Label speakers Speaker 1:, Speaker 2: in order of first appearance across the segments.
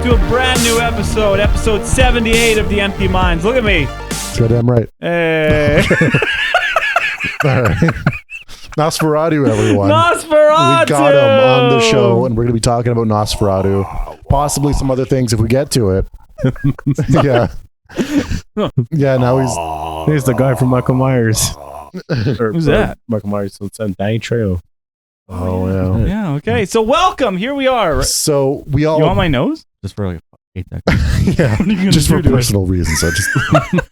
Speaker 1: to a brand new episode 78 of The Empty Minds. Look at me.
Speaker 2: Goddamn right.
Speaker 1: Hey.
Speaker 2: All right. Nosferatu, everyone.
Speaker 1: Nosferatu!
Speaker 2: We got him on the show, and we're going to be talking about Nosferatu. Possibly some other things if we get to it. Yeah. Yeah, now
Speaker 3: he's the guy from Michael Myers.
Speaker 1: Who's that?
Speaker 3: Michael Myers' son, Danny Trejo.
Speaker 2: Oh, yeah.
Speaker 1: Yeah, okay. So welcome. Here we are.
Speaker 2: So we all...
Speaker 1: You want my nose?
Speaker 3: Just for like 8 seconds.
Speaker 2: Yeah,
Speaker 1: What are you gonna
Speaker 2: just for
Speaker 1: do to it?
Speaker 2: personal reasons. So just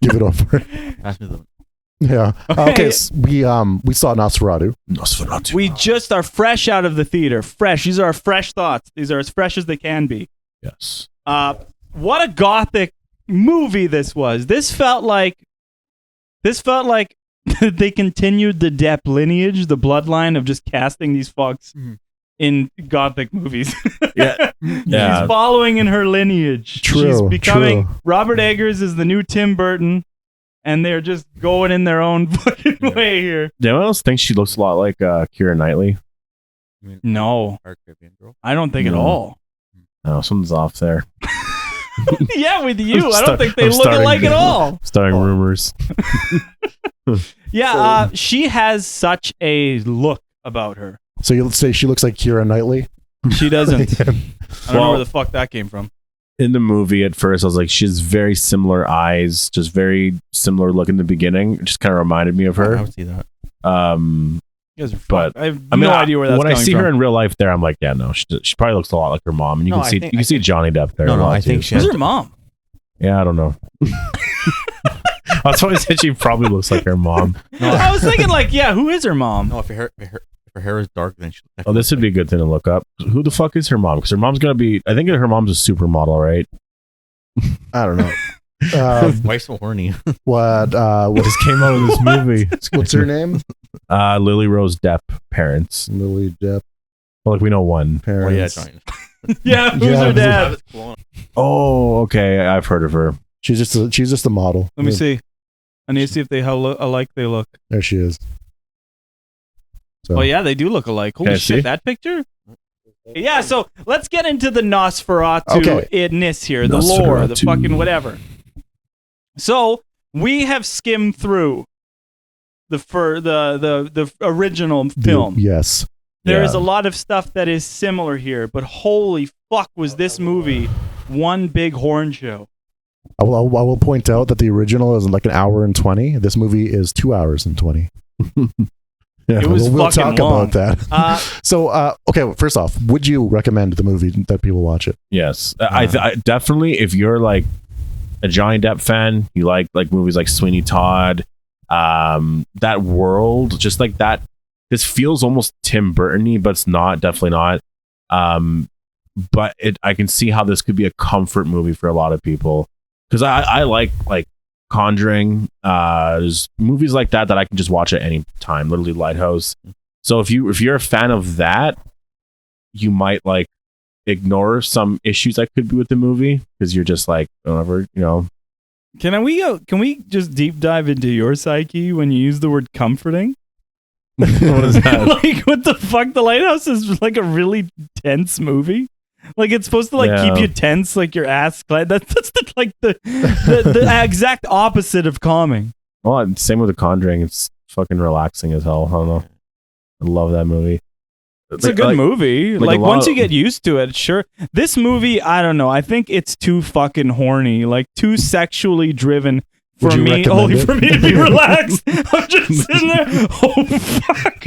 Speaker 2: give it over.
Speaker 3: Ask me the
Speaker 2: Yeah.
Speaker 1: Okay.
Speaker 2: Okay, so we saw Nosferatu.
Speaker 1: We just are fresh out of the theater. Fresh. These are our fresh thoughts. These are as fresh as they can be.
Speaker 3: Yes.
Speaker 1: What a gothic movie this was. This felt like they continued the Depp lineage, the bloodline of just casting these fucks in gothic movies.
Speaker 3: Yeah. Yeah.
Speaker 1: She's following in her lineage.
Speaker 2: True,
Speaker 1: She's becoming
Speaker 2: true.
Speaker 1: Robert Eggers is the new Tim Burton, and they're just going in their own fucking way here.
Speaker 3: Do anyone else think she looks a lot like Keira Knightley?
Speaker 1: No, I don't think at
Speaker 3: No.
Speaker 1: all.
Speaker 3: No, something's off there.
Speaker 1: Yeah, with you, I
Speaker 3: I'm
Speaker 1: don't think they
Speaker 3: I'm
Speaker 1: look
Speaker 3: starting-
Speaker 1: alike at all.
Speaker 3: Starting rumors.
Speaker 1: Yeah, she has such a look about her.
Speaker 2: So you'll say she looks like Keira Knightley?
Speaker 1: She doesn't. I don't know
Speaker 3: Well-
Speaker 1: where the fuck that came from.
Speaker 3: In the movie, at first, I was like, she has very similar eyes, just very similar look in the beginning. It just kind of reminded me of
Speaker 4: I
Speaker 3: her.
Speaker 4: would see that.
Speaker 1: You guys are
Speaker 3: But,
Speaker 1: fucked. I have no idea where that's
Speaker 3: when
Speaker 1: coming
Speaker 3: I see
Speaker 1: from.
Speaker 3: her in real life, there, I'm like, yeah, no, she probably looks a lot like her mom, and you
Speaker 4: No,
Speaker 3: can
Speaker 4: I
Speaker 3: see
Speaker 4: think-
Speaker 3: you
Speaker 4: I
Speaker 3: can see
Speaker 4: think-
Speaker 3: Johnny Depp there.
Speaker 4: No,
Speaker 3: a
Speaker 4: no,
Speaker 3: lot,
Speaker 4: I think
Speaker 3: too.
Speaker 4: she
Speaker 1: Who's
Speaker 4: has
Speaker 1: her mom?
Speaker 3: Yeah, I don't know. That's why I said she probably looks like her mom.
Speaker 1: I was thinking, like, yeah, who is her mom?
Speaker 4: No, if her hair is dark, then she.
Speaker 3: Oh, this would be a good thing to look up. Who the fuck is her mom? Because her mom's gonna be. I think her mom's a supermodel, right?
Speaker 2: I don't know.
Speaker 4: Why so horny?
Speaker 2: What
Speaker 3: Just came out of this movie.
Speaker 2: what's her name?
Speaker 3: Lily Rose Depp parents.
Speaker 2: Lily Depp
Speaker 3: Well, like we know one.
Speaker 4: Oh yeah,
Speaker 2: parents.
Speaker 4: Johnny.
Speaker 1: Yeah, who's
Speaker 2: Yeah,
Speaker 1: her dad?
Speaker 3: Oh, okay. I've heard of her.
Speaker 2: She's just a model.
Speaker 1: Let me see. I need to see if they how alike they look.
Speaker 2: There she is. So
Speaker 1: Oh yeah, they do look alike. Holy
Speaker 3: Okay,
Speaker 1: shit,
Speaker 3: see?
Speaker 1: that picture? Yeah, so let's get into the Nosferatu-ness here, the lore, the
Speaker 3: Nosferatu.
Speaker 1: fucking whatever. So we have skimmed through the original film.
Speaker 2: Yes.
Speaker 1: There
Speaker 3: Yeah.
Speaker 1: is a lot of stuff that is similar here, but holy fuck, was this movie one big horn show?
Speaker 2: I will point out that the original is like an hour and 20. This movie is 2 hours and 20. Yeah,
Speaker 1: It was
Speaker 2: we'll
Speaker 1: fucking
Speaker 2: talk
Speaker 1: long.
Speaker 2: about that. So, okay, well, first off, would you recommend the movie that people watch it?
Speaker 3: Yes, I definitely. If you're like a Johnny Depp fan, you like movies like Sweeney Todd, that world, just like that. This feels almost Tim Burton-y, but it's not. Definitely not. But I can see how this could be a comfort movie for a lot of people because I like Conjuring. There's movies like that I can just watch at any time. Literally Lighthouse. So if you're a fan of that, you might like ignore some issues that could be with the movie because you're just like whatever, you know.
Speaker 1: Can we just deep dive into your psyche when you use the word comforting?
Speaker 3: What is that?
Speaker 1: Like, what the fuck? The Lighthouse is like a really tense movie. Like, it's supposed to like
Speaker 3: Yeah.
Speaker 1: keep you tense, like your ass. That's the exact opposite of calming.
Speaker 3: Well, same with The Conjuring. It's fucking relaxing as hell. I don't know. I love that movie.
Speaker 1: It's a good movie.
Speaker 3: like
Speaker 1: Like
Speaker 3: a lot
Speaker 1: once
Speaker 3: of-
Speaker 1: you get used to it, sure. This movie, I don't know. I think it's too fucking horny, like too sexually driven for
Speaker 2: Would you
Speaker 1: me.
Speaker 2: recommend
Speaker 1: Only
Speaker 2: it?
Speaker 1: for me to be relaxed. I'm just sitting there. Oh fuck!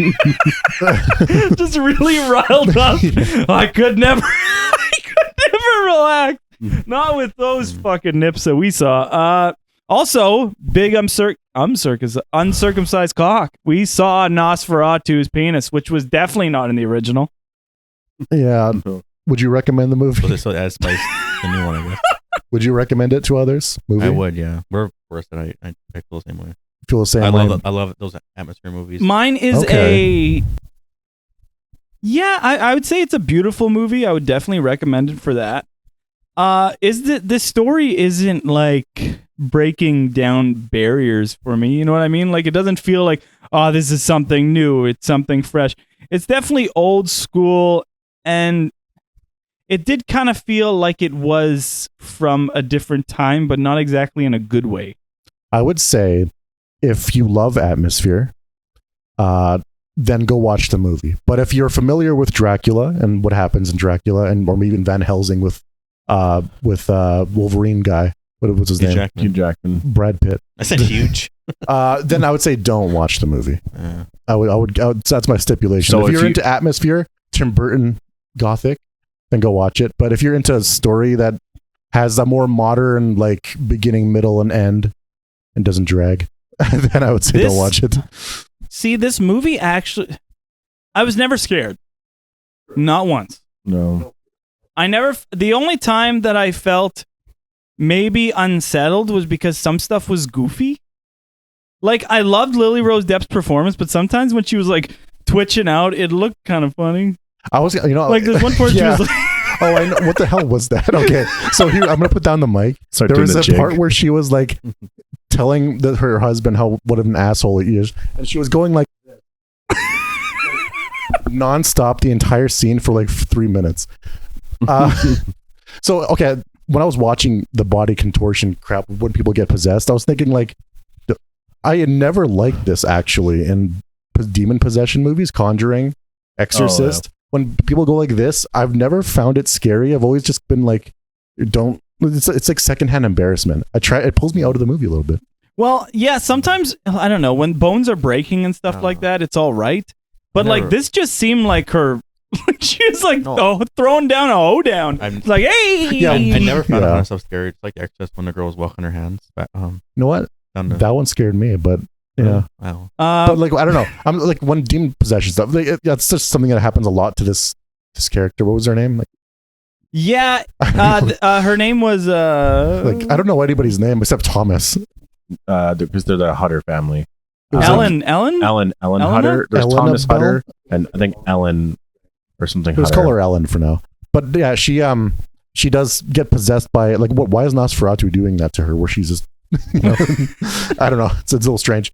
Speaker 1: Just really riled up. I could never relax. Not with those fucking nips that we saw. Also, big uncircumcised cock. We saw Nosferatu's penis, which was definitely not in the original.
Speaker 2: Yeah. Would you recommend the movie?
Speaker 4: So that spice the new one, I guess.
Speaker 2: Would you recommend it to others? Movie?
Speaker 4: I would, yeah. We're worse than I feel the same way.
Speaker 2: Feel the same
Speaker 4: I
Speaker 2: way?
Speaker 4: love those atmosphere movies.
Speaker 1: Mine is
Speaker 2: Okay.
Speaker 1: I would say it's a beautiful movie. I would definitely recommend it for that. Is that the story isn't like breaking down barriers for me. You know what I mean? Like, it doesn't feel like, oh, this is something new. It's something fresh. It's definitely old school, and it did kind of feel like it was from a different time, but not exactly in a good way.
Speaker 2: I would say if you love atmosphere, then go watch the movie. But if you're familiar with Dracula and what happens in Dracula, and or even Van Helsing with Wolverine guy, what was his name?
Speaker 3: Hugh Jackman.
Speaker 2: Brad Pitt.
Speaker 4: I said huge.
Speaker 2: Then I would say don't watch the movie. I would. That's my stipulation.
Speaker 3: So
Speaker 2: if you're into atmosphere, Tim Burton Gothic, then go watch it. But if you're into a story that has a more modern, like beginning, middle, and end, and doesn't drag, then I would say don't watch it.
Speaker 1: See, this movie actually, I was never scared. Not once.
Speaker 3: No.
Speaker 1: The only time that I felt maybe unsettled was because some stuff was goofy. Like, I loved Lily Rose Depp's performance, but sometimes when she was like twitching out, it looked kind of funny.
Speaker 2: I was,
Speaker 1: like there's one part she was like,
Speaker 2: oh, I know. What the hell was that? Okay, so here I'm gonna put down the mic. There was a part where she was like telling her husband what an asshole he is, and she was going like non-stop the entire scene for like 3 minutes. So okay, when I was watching the body contortion crap when people get possessed, I was thinking like, I had never liked this actually in demon possession movies, Conjuring, Exorcist. When people go like this, I've never found it scary. I've always just been like, it's like secondhand embarrassment. It pulls me out of the movie a little bit.
Speaker 1: Well, yeah, sometimes, I don't know, when bones are breaking and stuff like that, it's all right. But like, this just seemed like her, she was like, throwing down a hoedown. It's like, hey!
Speaker 4: Yeah, I never found myself scared. It's like Exorcist when the girl was walking her hands. But,
Speaker 2: you know what? That one scared me, but yeah.
Speaker 4: Wow.
Speaker 2: But like, I don't know. I'm like, when demon possession stuff, like, it's just something that happens a lot to this character. What was her name? Like,
Speaker 1: yeah, her name was
Speaker 2: like, I don't know anybody's name except Thomas.
Speaker 3: Because they're the Hutter family.
Speaker 1: Ellen
Speaker 3: Hutter. There's
Speaker 2: Ellen
Speaker 3: Thomas
Speaker 2: Bell?
Speaker 3: Hutter, and I think Ellen or something.
Speaker 2: Let's
Speaker 3: Hutter.
Speaker 2: call her Ellen for now. But yeah, she does get possessed by like what? Why is Nosferatu doing that to her? Where she's just, I don't know. It's a little strange.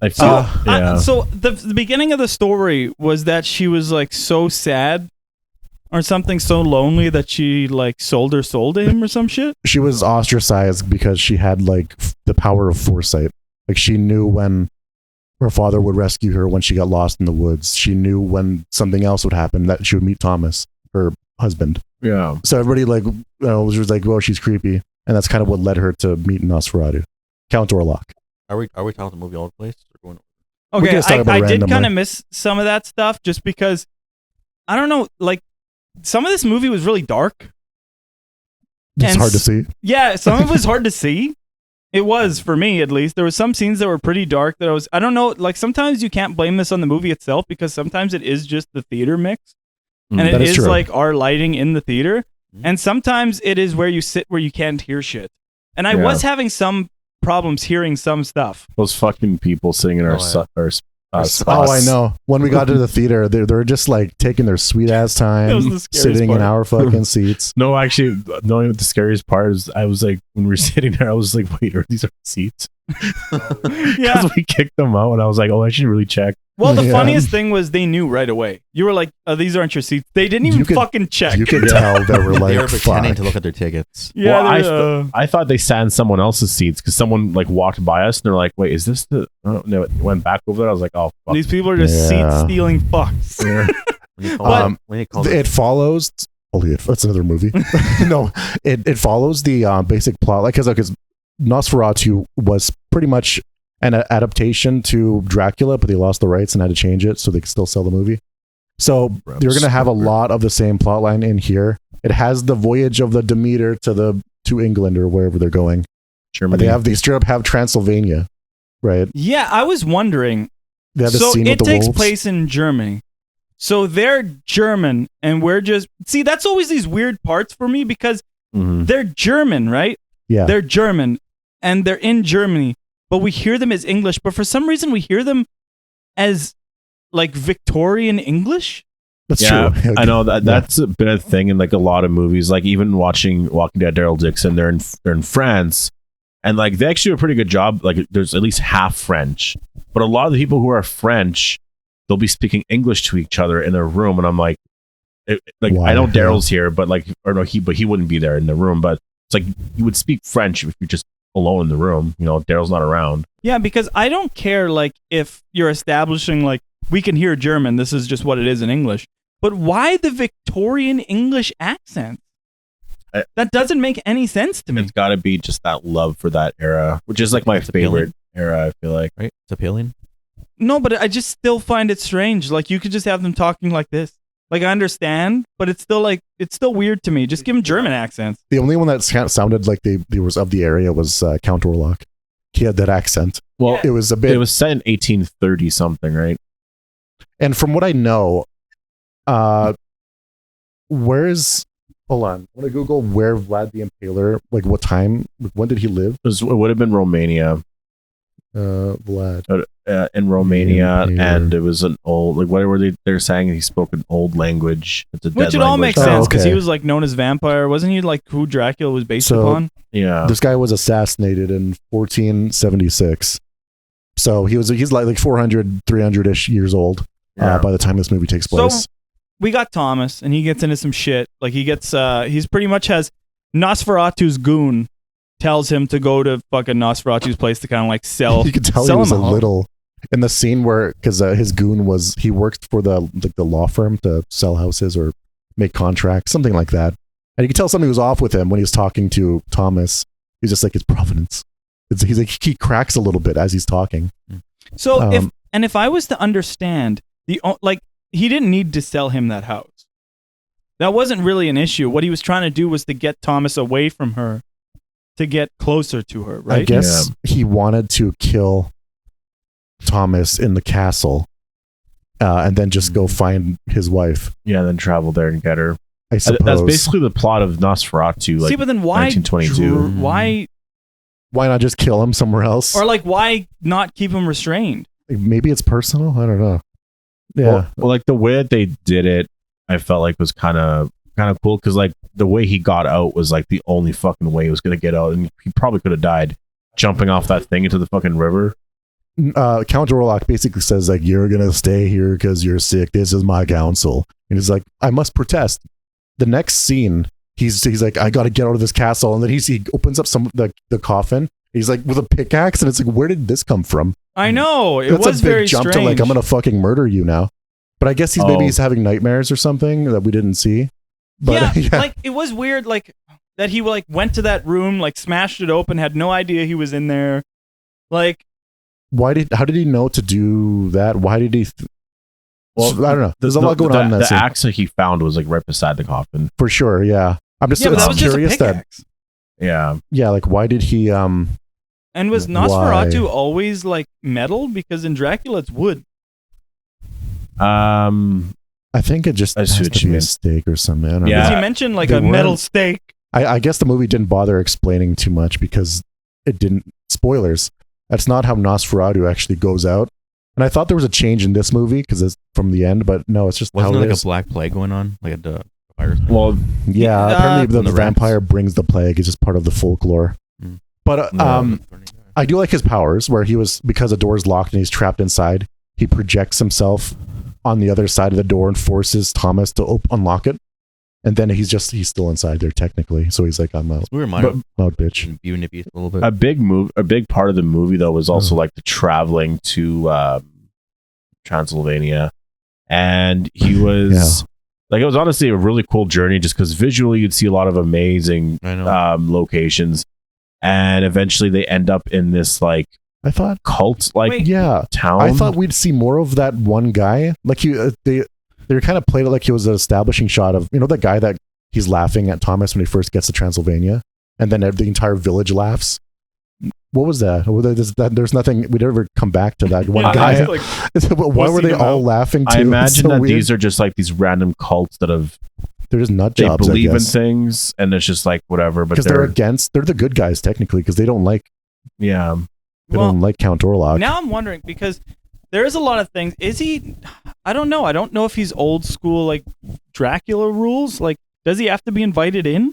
Speaker 3: I feel,
Speaker 1: so the beginning of the story was that she was like so sad or something, so lonely that she like sold her soul to him or some shit.
Speaker 2: She was ostracized because she had like the power of foresight. Like she knew when her father would rescue her when she got lost in the woods. She knew when something else would happen, that she would meet Thomas, her husband.
Speaker 3: Yeah.
Speaker 2: So everybody like, was just like, well, she's creepy. And that's kind of what led her to meet Nosferatu. Count Orlok.
Speaker 4: Are we talking the movie all the place? Or going
Speaker 1: Okay, I did kind of miss some of that stuff just because, I don't know, like, some of this movie was really dark.
Speaker 2: It's hard to see.
Speaker 1: Yeah, some of it was hard to see. It was, for me at least. There were some scenes that were pretty dark that I don't know, like sometimes you can't blame this on the movie itself because sometimes it is just the theater mix. And it is like our lighting in the theater. And sometimes it is where you sit where you can't hear shit. And I was having some problems hearing some stuff.
Speaker 3: Those fucking people sitting in our spots.
Speaker 2: Oh, I know. When we got to the theater, they're just like taking their sweet ass time, sitting in our fucking seats.
Speaker 3: No, actually, knowing what the scariest part is, I was like, when we were sitting there, I was like, wait, are these our seats? Because we kicked them out, and I was like, oh, I should really check.
Speaker 1: Well, the funniest thing was they knew right away. You were like, oh, these aren't your seats. They didn't even fucking check.
Speaker 2: You could tell they were like,
Speaker 4: they were pretending to look at their tickets.
Speaker 1: Yeah,
Speaker 3: well, I thought they sat in someone else's seats because someone like walked by us and they're like, wait, is this the... Oh, no, it went back over there. I was like, oh, fuck.
Speaker 1: These people are just seat-stealing fucks.
Speaker 2: It follows... Holy, that's another movie. No, it follows the basic plot. Like, because Nosferatu was pretty much an adaptation to Dracula, but they lost the rights and had to change it so they could still sell the movie. So you're going to have a lot of the same plot line in here. It has the voyage of the Demeter to England or wherever they're going.
Speaker 3: Germany.
Speaker 2: But they straight up have Transylvania, right?
Speaker 1: Yeah, I was wondering.
Speaker 2: So
Speaker 1: it takes place in Germany. So they're German and we're just... See, that's always these weird parts for me because they're German, right?
Speaker 2: Yeah.
Speaker 1: They're German and they're in Germany. But we hear them as English, but for some reason we hear them as like Victorian English.
Speaker 2: That's true.
Speaker 3: I know that's been a thing in like a lot of movies. Like even watching Walking Dead, Daryl Dixon, they're in France, and like they actually do a pretty good job. Like there's at least half French, but a lot of the people who are French, they'll be speaking English to each other in their room, and I'm like, I know Daryl's here, but he wouldn't be there in the room. But it's like you would speak French if you're just alone in the room. Daryl's not around.
Speaker 1: Yeah, because I don't care if you're establishing we can hear German. This is just what it is in English. But why the Victorian English accent? That doesn't make any sense to me.
Speaker 3: It's got to be just that love for that era, which is my favorite era. I feel like,
Speaker 4: right? It's appealing.
Speaker 1: No, but I just still find it strange. You could just have them talking like this. I understand, but it's still weird to me. Just give them German accents.
Speaker 2: The only one that sounded like they was of the area was Count Orlok. He had that accent.
Speaker 3: Well,
Speaker 2: it was a bit.
Speaker 3: It was set in 1830 something, right?
Speaker 2: And from what I know, where's... Hold on. I want to Google where Vlad the Impaler, what time, when did he live?
Speaker 3: It would have been Romania.
Speaker 2: Vlad.
Speaker 3: In Romania, and it was an old, what were they're saying he spoke an old language. It's a
Speaker 1: Which
Speaker 3: dead
Speaker 1: it all
Speaker 3: language.
Speaker 1: makes sense, because he was known as vampire. Wasn't he who Dracula was based upon?
Speaker 3: Yeah.
Speaker 2: This guy was assassinated in 1476. So he's 400, 300-ish years old by the time this movie takes place.
Speaker 1: So we got Thomas, and he gets into some shit. He's pretty much has Nosferatu's goon tells him to go to fucking Nosferatu's place to kind of sell.
Speaker 2: You could tell he was a little in the scene where, because his goon he worked for the law firm to sell houses or make contracts, something like that. And you could tell something was off with him when he was talking to Thomas. He's just it's Providence. He cracks a little bit as he's talking.
Speaker 1: So if I was to understand he didn't need to sell him that house. That wasn't really an issue. What he was trying to do was to get Thomas away from her, to get closer to her, right?
Speaker 2: I guess he wanted to kill Thomas in the castle, and then just go find his wife.
Speaker 3: Yeah, then travel there and get her.
Speaker 2: I suppose
Speaker 3: that's basically the plot of Nosferatu.
Speaker 1: See, but then why
Speaker 3: 1922?
Speaker 2: Why not just kill him somewhere else?
Speaker 1: Or why not keep him restrained?
Speaker 2: Maybe it's personal. I don't know. Yeah.
Speaker 3: Well, the way that they did it, I felt was kind of cool, because the way he got out was the only fucking way he was gonna get out, and he probably could have died jumping off that thing into the fucking river.
Speaker 2: Count Orlok basically says you're gonna stay here because you're sick. This is my counsel, and he's I must protest. The next scene, he's I gotta get out of this castle, and then he opens up the coffin. He's with a pickaxe, and it's where did this come from?
Speaker 1: I know it
Speaker 2: That's
Speaker 1: was
Speaker 2: a big
Speaker 1: very
Speaker 2: jump
Speaker 1: strange.
Speaker 2: to I'm gonna fucking murder you now. But I guess maybe he's having nightmares or something that we didn't see. But,
Speaker 1: yeah, it was weird, that he went to that room, smashed it open, had no idea he was in there,
Speaker 2: how did he know to do that? Why did he? I don't know. There's a lot going on in that
Speaker 3: the
Speaker 2: scene.
Speaker 3: axe that he found was right beside the coffin.
Speaker 2: For sure, yeah. I'm just
Speaker 1: that was
Speaker 2: curious
Speaker 1: just a pickaxe.
Speaker 2: Yeah, why did he?
Speaker 1: And was Nosferatu always metal? Because in Dracula it's wood.
Speaker 2: I think it just has to be a steak or something. I don't know.
Speaker 1: Because he mentioned a metal steak.
Speaker 2: I guess the movie didn't bother explaining too much because it didn't. Spoilers. That's not how Nosferatu actually goes out. And I thought there was a change in this movie because it's from the end, but no, it's just
Speaker 4: wasn't
Speaker 2: how
Speaker 4: there
Speaker 2: it is.
Speaker 4: a black plague going on, a virus.
Speaker 3: Well,
Speaker 2: yeah, apparently the vampire brings the plague. It's just part of the folklore. But I do like his powers, where he was, because the door's locked and he's trapped inside, he projects himself on the other side of the door and forces Thomas to unlock it. And then he's still inside there technically. So he's I'm out.
Speaker 4: We reminded
Speaker 2: out, bitch.
Speaker 4: Beauty a little bit.
Speaker 3: A big part of the movie though was also the traveling to Transylvania, and he was it was honestly a really cool journey, just because visually you'd see a lot of amazing locations, and eventually they end up in this
Speaker 2: I thought
Speaker 3: cult town.
Speaker 2: I thought we'd see more of that one guy. They kind of played it like he was an establishing shot of, the guy that he's laughing at Thomas when he first gets to Transylvania, and then the entire village laughs. What was that? There's nothing. We'd ever come back to that one guy. Why were they all laughing too?
Speaker 3: I imagine that
Speaker 2: weird.
Speaker 3: these are just these random cults that
Speaker 2: they're just nut
Speaker 3: they
Speaker 2: jobs. They
Speaker 3: believe in things, and it's just whatever. But
Speaker 2: because they're the good guys technically, because they don't like.
Speaker 3: Yeah.
Speaker 2: They don't like Count Orlok.
Speaker 1: Now I'm wondering, because there is a lot of things. Is he? I don't know. I don't know if he's old school Dracula rules. Does he have to be invited in?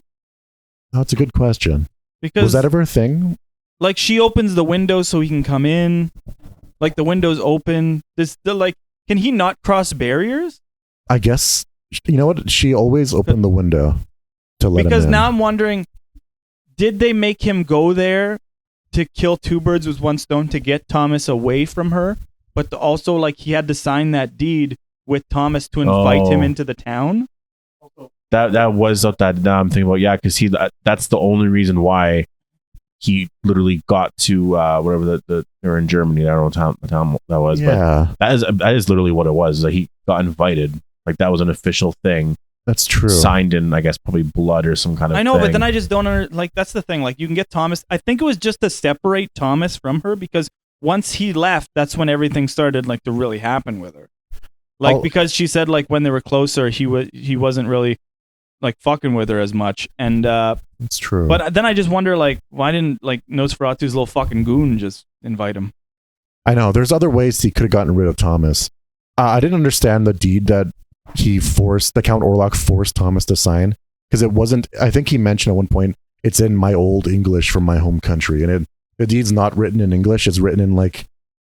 Speaker 2: That's a good question.
Speaker 1: Because
Speaker 2: was that ever a thing?
Speaker 1: She opens the window so he can come in. The window's open. Can he not cross barriers?
Speaker 2: I guess You know what? She always opened the window to let him in.
Speaker 1: Because now I'm wondering, did they make him go there to kill two birds with one stone to get Thomas away from her? But also, like, he had to sign that deed with Thomas to invite him into the town?
Speaker 3: That was what that now I'm thinking about. Yeah, because that's the only reason why he literally got to whatever they're in Germany. I don't know what town that was.
Speaker 2: Yeah.
Speaker 3: But that is literally what it was. Like, he got invited. Like, that was an official thing.
Speaker 2: That's true.
Speaker 3: Signed in, I guess, probably blood or some kind of
Speaker 1: I know,
Speaker 3: thing.
Speaker 1: but then I just don't like, that's the thing. Like, you can get Thomas. I think it was just to separate Thomas from her, because once he left, that's when everything started, like, to really happen with her. Like, because she said, like, when they were closer, he wasn't really, like, fucking with her as much. And
Speaker 2: it's true.
Speaker 1: But then I just wonder, like, why didn't, like, Nosferatu's little fucking goon just invite him?
Speaker 2: I know. There's other ways he could have gotten rid of Thomas. I didn't understand the deed that the Count Orlok forced Thomas to sign, because it wasn't. I think he mentioned at one point it's in my old English from my home country, and the deed's not written in English. It's written in like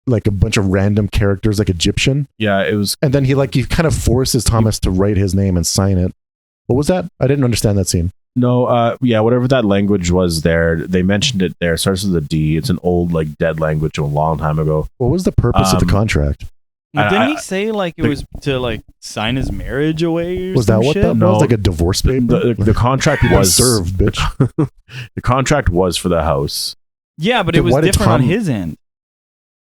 Speaker 2: a bunch of random characters, like Egyptian.
Speaker 3: Yeah, it was.
Speaker 2: And then he kind of forces Thomas to write his name and sign it. What was that? I didn't understand that scene.
Speaker 3: No, yeah, whatever that language was there, they mentioned it there. It starts with a D. It's an old, like, dead language from a long time ago.
Speaker 2: What was the purpose of the contract?
Speaker 1: Didn't he say, like, it was to, like, sign his marriage away or
Speaker 2: was that what
Speaker 1: shit?
Speaker 2: that was? Like a divorce paper?
Speaker 3: The contract was
Speaker 2: served, bitch.
Speaker 3: The contract was for the house.
Speaker 1: Yeah, but it was different on his end.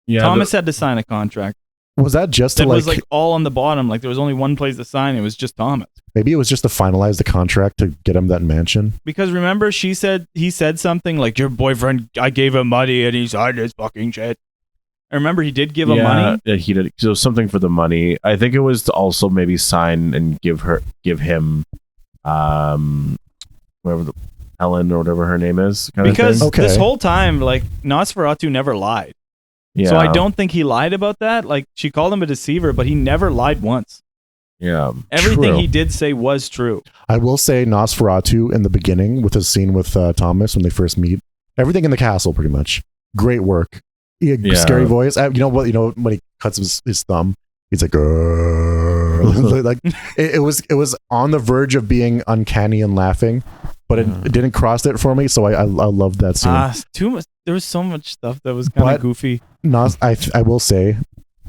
Speaker 3: Yeah,
Speaker 1: Thomas had to sign a contract.
Speaker 2: Was that just to,
Speaker 1: it
Speaker 2: like...
Speaker 1: was, like, all on the bottom. Like, there was only one place to sign. It was just Thomas.
Speaker 2: Maybe it was just to finalize the contract to get him that mansion.
Speaker 1: Because remember, he said something like, your boyfriend, I gave him money and he signed his fucking shit. I remember he did give him money.
Speaker 3: Yeah, he did. So something for the money. I think it was to also maybe sign and give him, whatever Helen or whatever her name is.
Speaker 1: Because this whole time, like, Nosferatu never lied.
Speaker 3: Yeah.
Speaker 1: So I don't think he lied about that. Like, she called him a deceiver, but he never lied once.
Speaker 3: Yeah.
Speaker 1: Everything he did say was true.
Speaker 2: I will say Nosferatu in the beginning with his scene with Thomas when they first meet. Everything in the castle, pretty much. Great work. Scary voice. You know what? You know when he cuts his thumb, he's like, like it was on the verge of being uncanny and laughing, but it didn't cross it for me. So I loved that scene.
Speaker 1: Too much. There was so much stuff that was kind of goofy.
Speaker 2: I will say,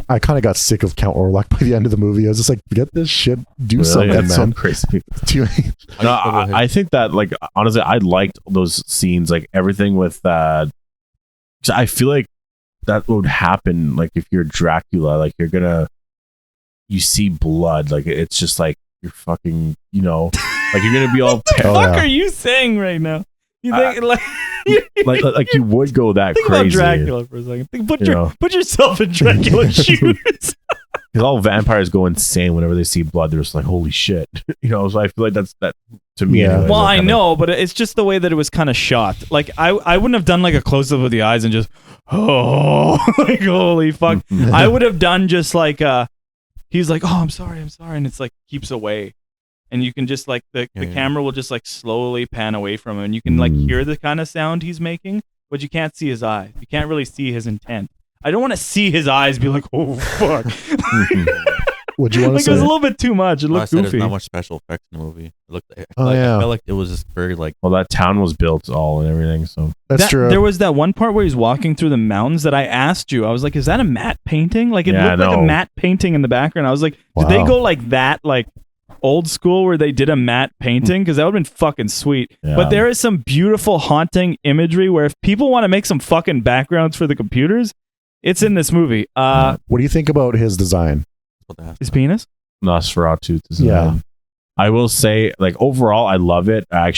Speaker 2: I kind of got sick of Count Orlok by the end of the movie. I was just like, forget this shit. Do something, man.
Speaker 3: So crazy. No, I think that, like, honestly, I liked those scenes, like everything with that. I feel like that would happen, like, if you're Dracula, like, you see blood, like, it's just like you're fucking, like, you're gonna be all.
Speaker 1: What the fuck are you saying right now? You think
Speaker 3: like you would go that
Speaker 1: think
Speaker 3: crazy?
Speaker 1: Think about Dracula for a second. Put yourself in Dracula's shoes.
Speaker 3: Because all vampires go insane whenever they see blood. They're just like, holy shit. So I feel like that's that to me.
Speaker 2: Yeah.
Speaker 3: Anyways,
Speaker 1: well, I know, but it's just the way that it was kind of shot. Like, I wouldn't have done like a close up of the eyes and just, like, holy fuck. I would have done just like, he's like, oh, I'm sorry. And it's like, keeps away. And you can just like, the camera will just like slowly pan away from him. And you can like hear the kind of sound he's making, but you can't see his eyes. You can't really see his intent. I don't want to see his eyes be like, oh, fuck.
Speaker 2: What'd you want to say?
Speaker 1: It was a little bit too much. It looked goofy.
Speaker 4: There's not much special effects in the movie. I felt like it was just very like...
Speaker 3: Well, that town was built all and everything, so...
Speaker 2: That's true.
Speaker 1: There was that one part where he's walking through the mountains that I asked you. I was like, is that a matte painting? Like, it looked like a matte painting in the background. I was like, did they go like that, like old school where they did a matte painting? Because that would have been fucking sweet. Yeah. But there is some beautiful, haunting imagery where if people want to make some fucking backgrounds for the computers, it's in this movie.
Speaker 2: What do you think about his design?
Speaker 1: His penis?
Speaker 3: Nosferatu design.
Speaker 2: Yeah.
Speaker 3: I will say, like, overall, I love it. I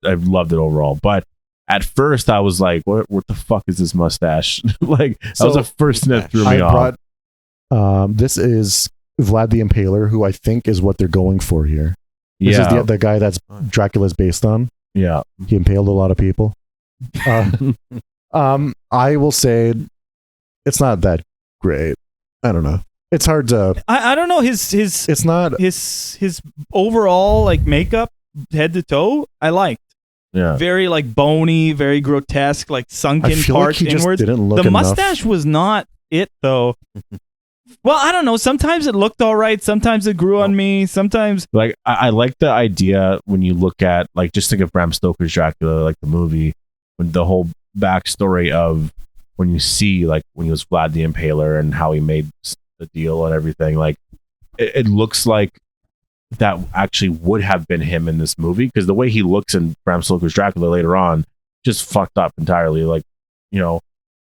Speaker 3: loved it overall. But at first, I was like, what the fuck is this mustache? Like, that was the first thing that threw me off.
Speaker 2: This is Vlad the Impaler, who I think is what they're going for here. This is the guy that's Dracula's based on.
Speaker 3: Yeah.
Speaker 2: He impaled a lot of people. I will say it's not that great. I don't know. It's hard to.
Speaker 1: I don't know his.
Speaker 2: It's not
Speaker 1: his overall like makeup head to toe. I liked.
Speaker 3: Yeah.
Speaker 1: Very like bony, very grotesque, like sunken parts
Speaker 2: like he
Speaker 1: inwards.
Speaker 2: just didn't look
Speaker 1: the
Speaker 2: enough.
Speaker 1: mustache was not it though. Well, I don't know. Sometimes it looked all right. Sometimes it grew on me. Sometimes
Speaker 3: like I like the idea when you look at like just think of Bram Stoker's Dracula, like the movie, when the whole backstory of when you see like when he was Vlad the Impaler and how he made the deal and everything. Like it looks like that actually would have been him in this movie because the way he looks in Bram Stoker's Dracula later on just fucked up entirely. Like, you know,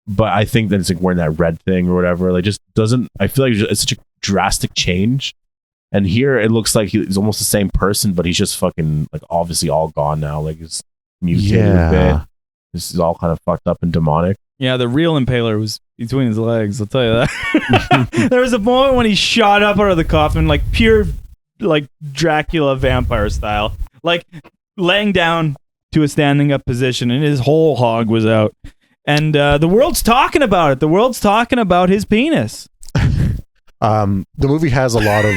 Speaker 3: but I think that it's like wearing that red thing or whatever. Like, just doesn't. I feel like it's such a drastic change. And here it looks like he's almost the same person, but he's just fucking like obviously all gone now. Like his mutated a bit. This is all kind of fucked up and demonic.
Speaker 1: Yeah, the real Impaler was between his legs. I'll tell you that. There was a moment when he shot up out of the coffin, like pure, like Dracula vampire style, like laying down to a standing up position, and his whole hog was out. And the world's talking about it. The world's talking about his penis.
Speaker 2: The movie has a lot of,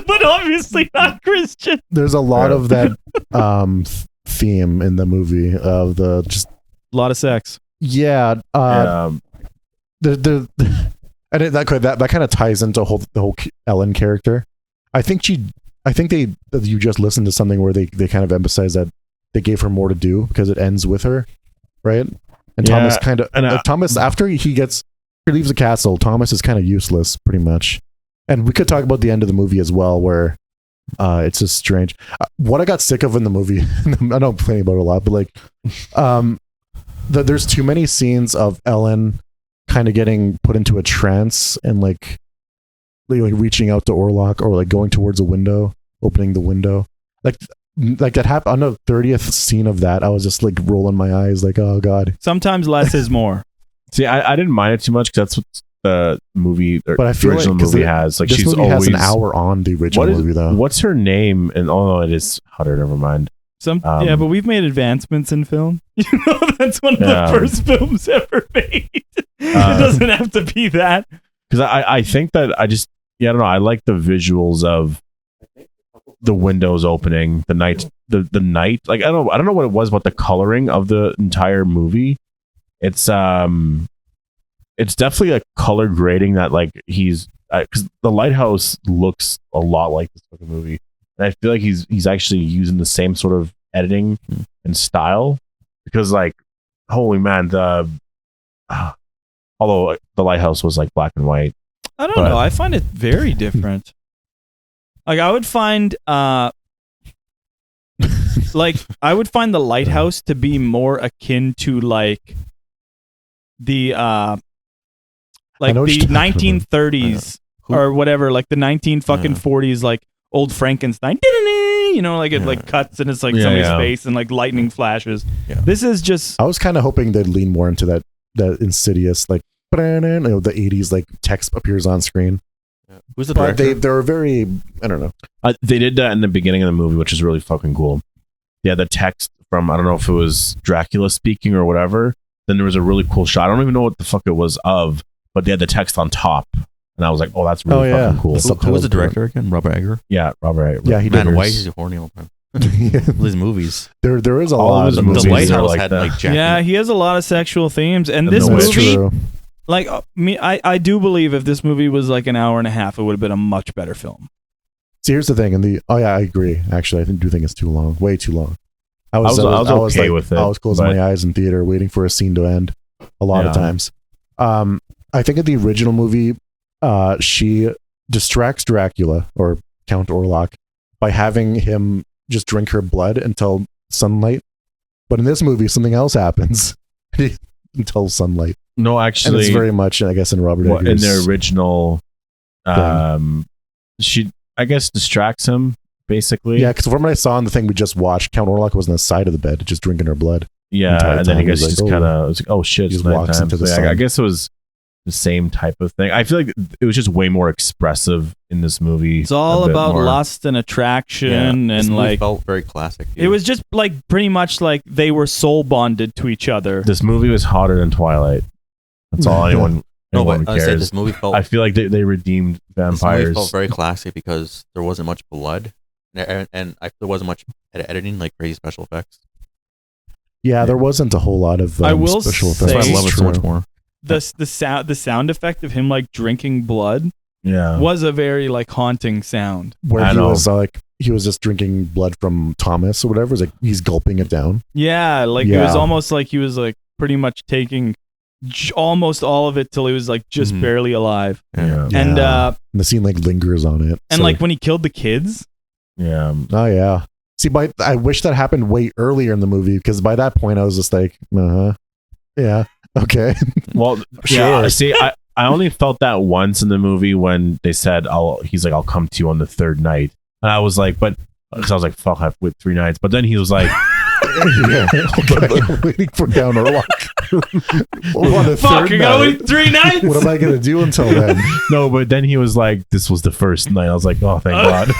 Speaker 1: but obviously not Christian.
Speaker 2: There's a lot of that theme in the movie of the just
Speaker 1: a lot of sex.
Speaker 2: Yeah. And that kind of ties into the whole Ellen character. I think you just listened to something where they kind of emphasize that they gave her more to do because it ends with her, right? And Thomas kind of Thomas after he leaves the castle, Thomas is kind of useless pretty much. And we could talk about the end of the movie as well, where it's just strange. What I got sick of in the movie, I know I'm complaining about it a lot, but like, there's too many scenes of Ellen kind of getting put into a trance and like reaching out to Orlok or like going towards a window, opening the window. Like that happened on the 30th scene of that. I was just like rolling my eyes like, oh God.
Speaker 1: Sometimes less is more.
Speaker 3: See, I didn't mind it too much because that's what the movie, but I feel original like, movie has. Like, she's always has
Speaker 2: an hour on the original movie though.
Speaker 3: What's her name? And no, it is Hutter. Never mind.
Speaker 1: Yeah, but we've made advancements in film. You know, that's one of the first films ever made. It doesn't have to be that.
Speaker 3: Because I think that I don't know. I like the visuals of the windows opening, the night. Like I don't know what it was about the coloring of the entire movie. It's definitely a color grading that like he's because the lighthouse looks a lot like this fucking movie, and I feel like he's actually using the same sort of editing and style because like holy man, although the lighthouse was like black and white.
Speaker 1: I don't know. I find it very different. Like I would find the lighthouse to be more akin to like the 1930s or whatever, like the 40s, like old Frankenstein. You know, like it like cuts and it's like somebody's face and like lightning flashes. Yeah. This is just.
Speaker 2: I was kind of hoping they'd lean more into that Insidious like the 80s like text appears on screen.
Speaker 4: Yeah. Who's the director?
Speaker 2: They're very, I don't know.
Speaker 3: They did that in the beginning of the movie, which is really fucking cool. Yeah, the text from I don't know if it was Dracula speaking or whatever. Then there was a really cool shot. I don't even know what the fuck it was of, but they had the text on top, and I was like, "Oh, that's really fucking cool."
Speaker 4: Who was the director again? Robert Egger.
Speaker 3: Yeah, Robert Egger.
Speaker 2: Yeah, he did.
Speaker 4: Man, why is he horny all the time? These movies.
Speaker 2: There is a lot
Speaker 3: of movies.
Speaker 4: The Lighthouse
Speaker 3: like
Speaker 4: had
Speaker 3: that.
Speaker 4: like Jackie.
Speaker 1: Yeah, he has a lot of sexual themes, and this movie.
Speaker 2: True.
Speaker 1: Like I do believe if this movie was like an hour and a half, it would have been a much better film.
Speaker 2: See, here's the thing, I agree. Actually, I do think it's too long, way too long. I was
Speaker 3: okay with it.
Speaker 2: I was closing my eyes in theater, waiting for a scene to end. A lot of times. I think in the original movie, she distracts Dracula or Count Orlok by having him just drink her blood until sunlight. But in this movie, something else happens until sunlight.
Speaker 3: No, actually,
Speaker 2: and it's very much, I guess, in Robert Eggers.
Speaker 3: In the original, she, I guess, distracts him basically.
Speaker 2: Yeah, because from what I saw in the thing we just watched, Count Orlok was on the side of the bed, just drinking her blood.
Speaker 3: Yeah, and then I guess he just kind of was like, "Oh shit!"
Speaker 2: He just walks into the sun.
Speaker 3: I guess it was the same type of thing. I feel like it was just way more expressive in this movie.
Speaker 1: It's all about lust and attraction, and like
Speaker 4: felt very classic.
Speaker 1: It was just like pretty much like they were soul bonded to each other.
Speaker 3: This movie was hotter than Twilight. That's all anyone cares.
Speaker 4: I said this movie felt.
Speaker 3: I feel like they redeemed vampires.
Speaker 4: This movie felt very classy because there wasn't much blood, and there wasn't much editing, like crazy special effects.
Speaker 2: Yeah, there wasn't a whole lot of
Speaker 1: I will
Speaker 2: special
Speaker 1: say,
Speaker 2: effects.
Speaker 4: That's why I love it so much more.
Speaker 1: the sound effect of him like drinking blood was a very like haunting sound.
Speaker 2: Where he was just drinking blood from Thomas or whatever. It's like he's gulping it down.
Speaker 1: Yeah, like it was almost like he was like pretty much taking almost all of it till he was like just barely alive.
Speaker 2: Yeah.
Speaker 1: And
Speaker 2: the scene like lingers on it.
Speaker 1: And like when he killed the kids.
Speaker 2: Yeah. Oh yeah. See, I wish that happened way earlier in the movie, because by that point I was just like, yeah, okay.
Speaker 3: Well, sure. See, I only felt that once in the movie when they said, he's like, I'll come to you on the third night. And I was like, because I was like, fuck, I've waited 3 nights. But then he was like,
Speaker 2: waiting for Count Orlok.
Speaker 1: Fuck, you gotta wait 3 nights?
Speaker 2: What am I gonna do until then?
Speaker 3: No, but then he was like, this was the first night. I was like, oh, thank God.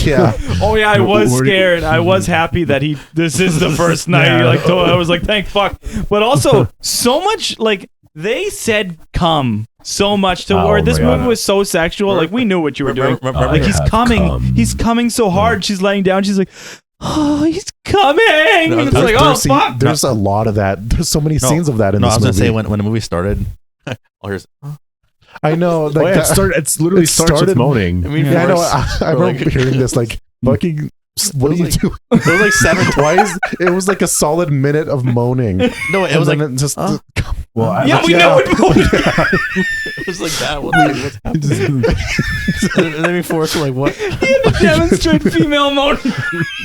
Speaker 2: Yeah.
Speaker 1: Oh yeah, I was scared. I was happy that this is the first night. Yeah. Like, I was like, thank fuck. But also, so much, like, they said come so much to where this movie was so sexual. Like, we knew what you were doing. Like, he's coming so hard. She's laying down. She's like, oh, he's coming. It's like, oh, fuck.
Speaker 2: There's a lot of that. There's so many scenes of that in this movie.
Speaker 4: I was going to say, when the movie started,
Speaker 2: I know. Like,
Speaker 3: it literally starts with moaning.
Speaker 2: I mean, I know. I remember hearing this, like, fucking... What are you doing?
Speaker 4: It was like 7
Speaker 2: twice. It was like a solid minute of moaning.
Speaker 4: No, it was like
Speaker 2: just.
Speaker 1: We know it.
Speaker 4: It was like that. What's happening? And then before it's like what?
Speaker 1: He had to demonstrate female moaning.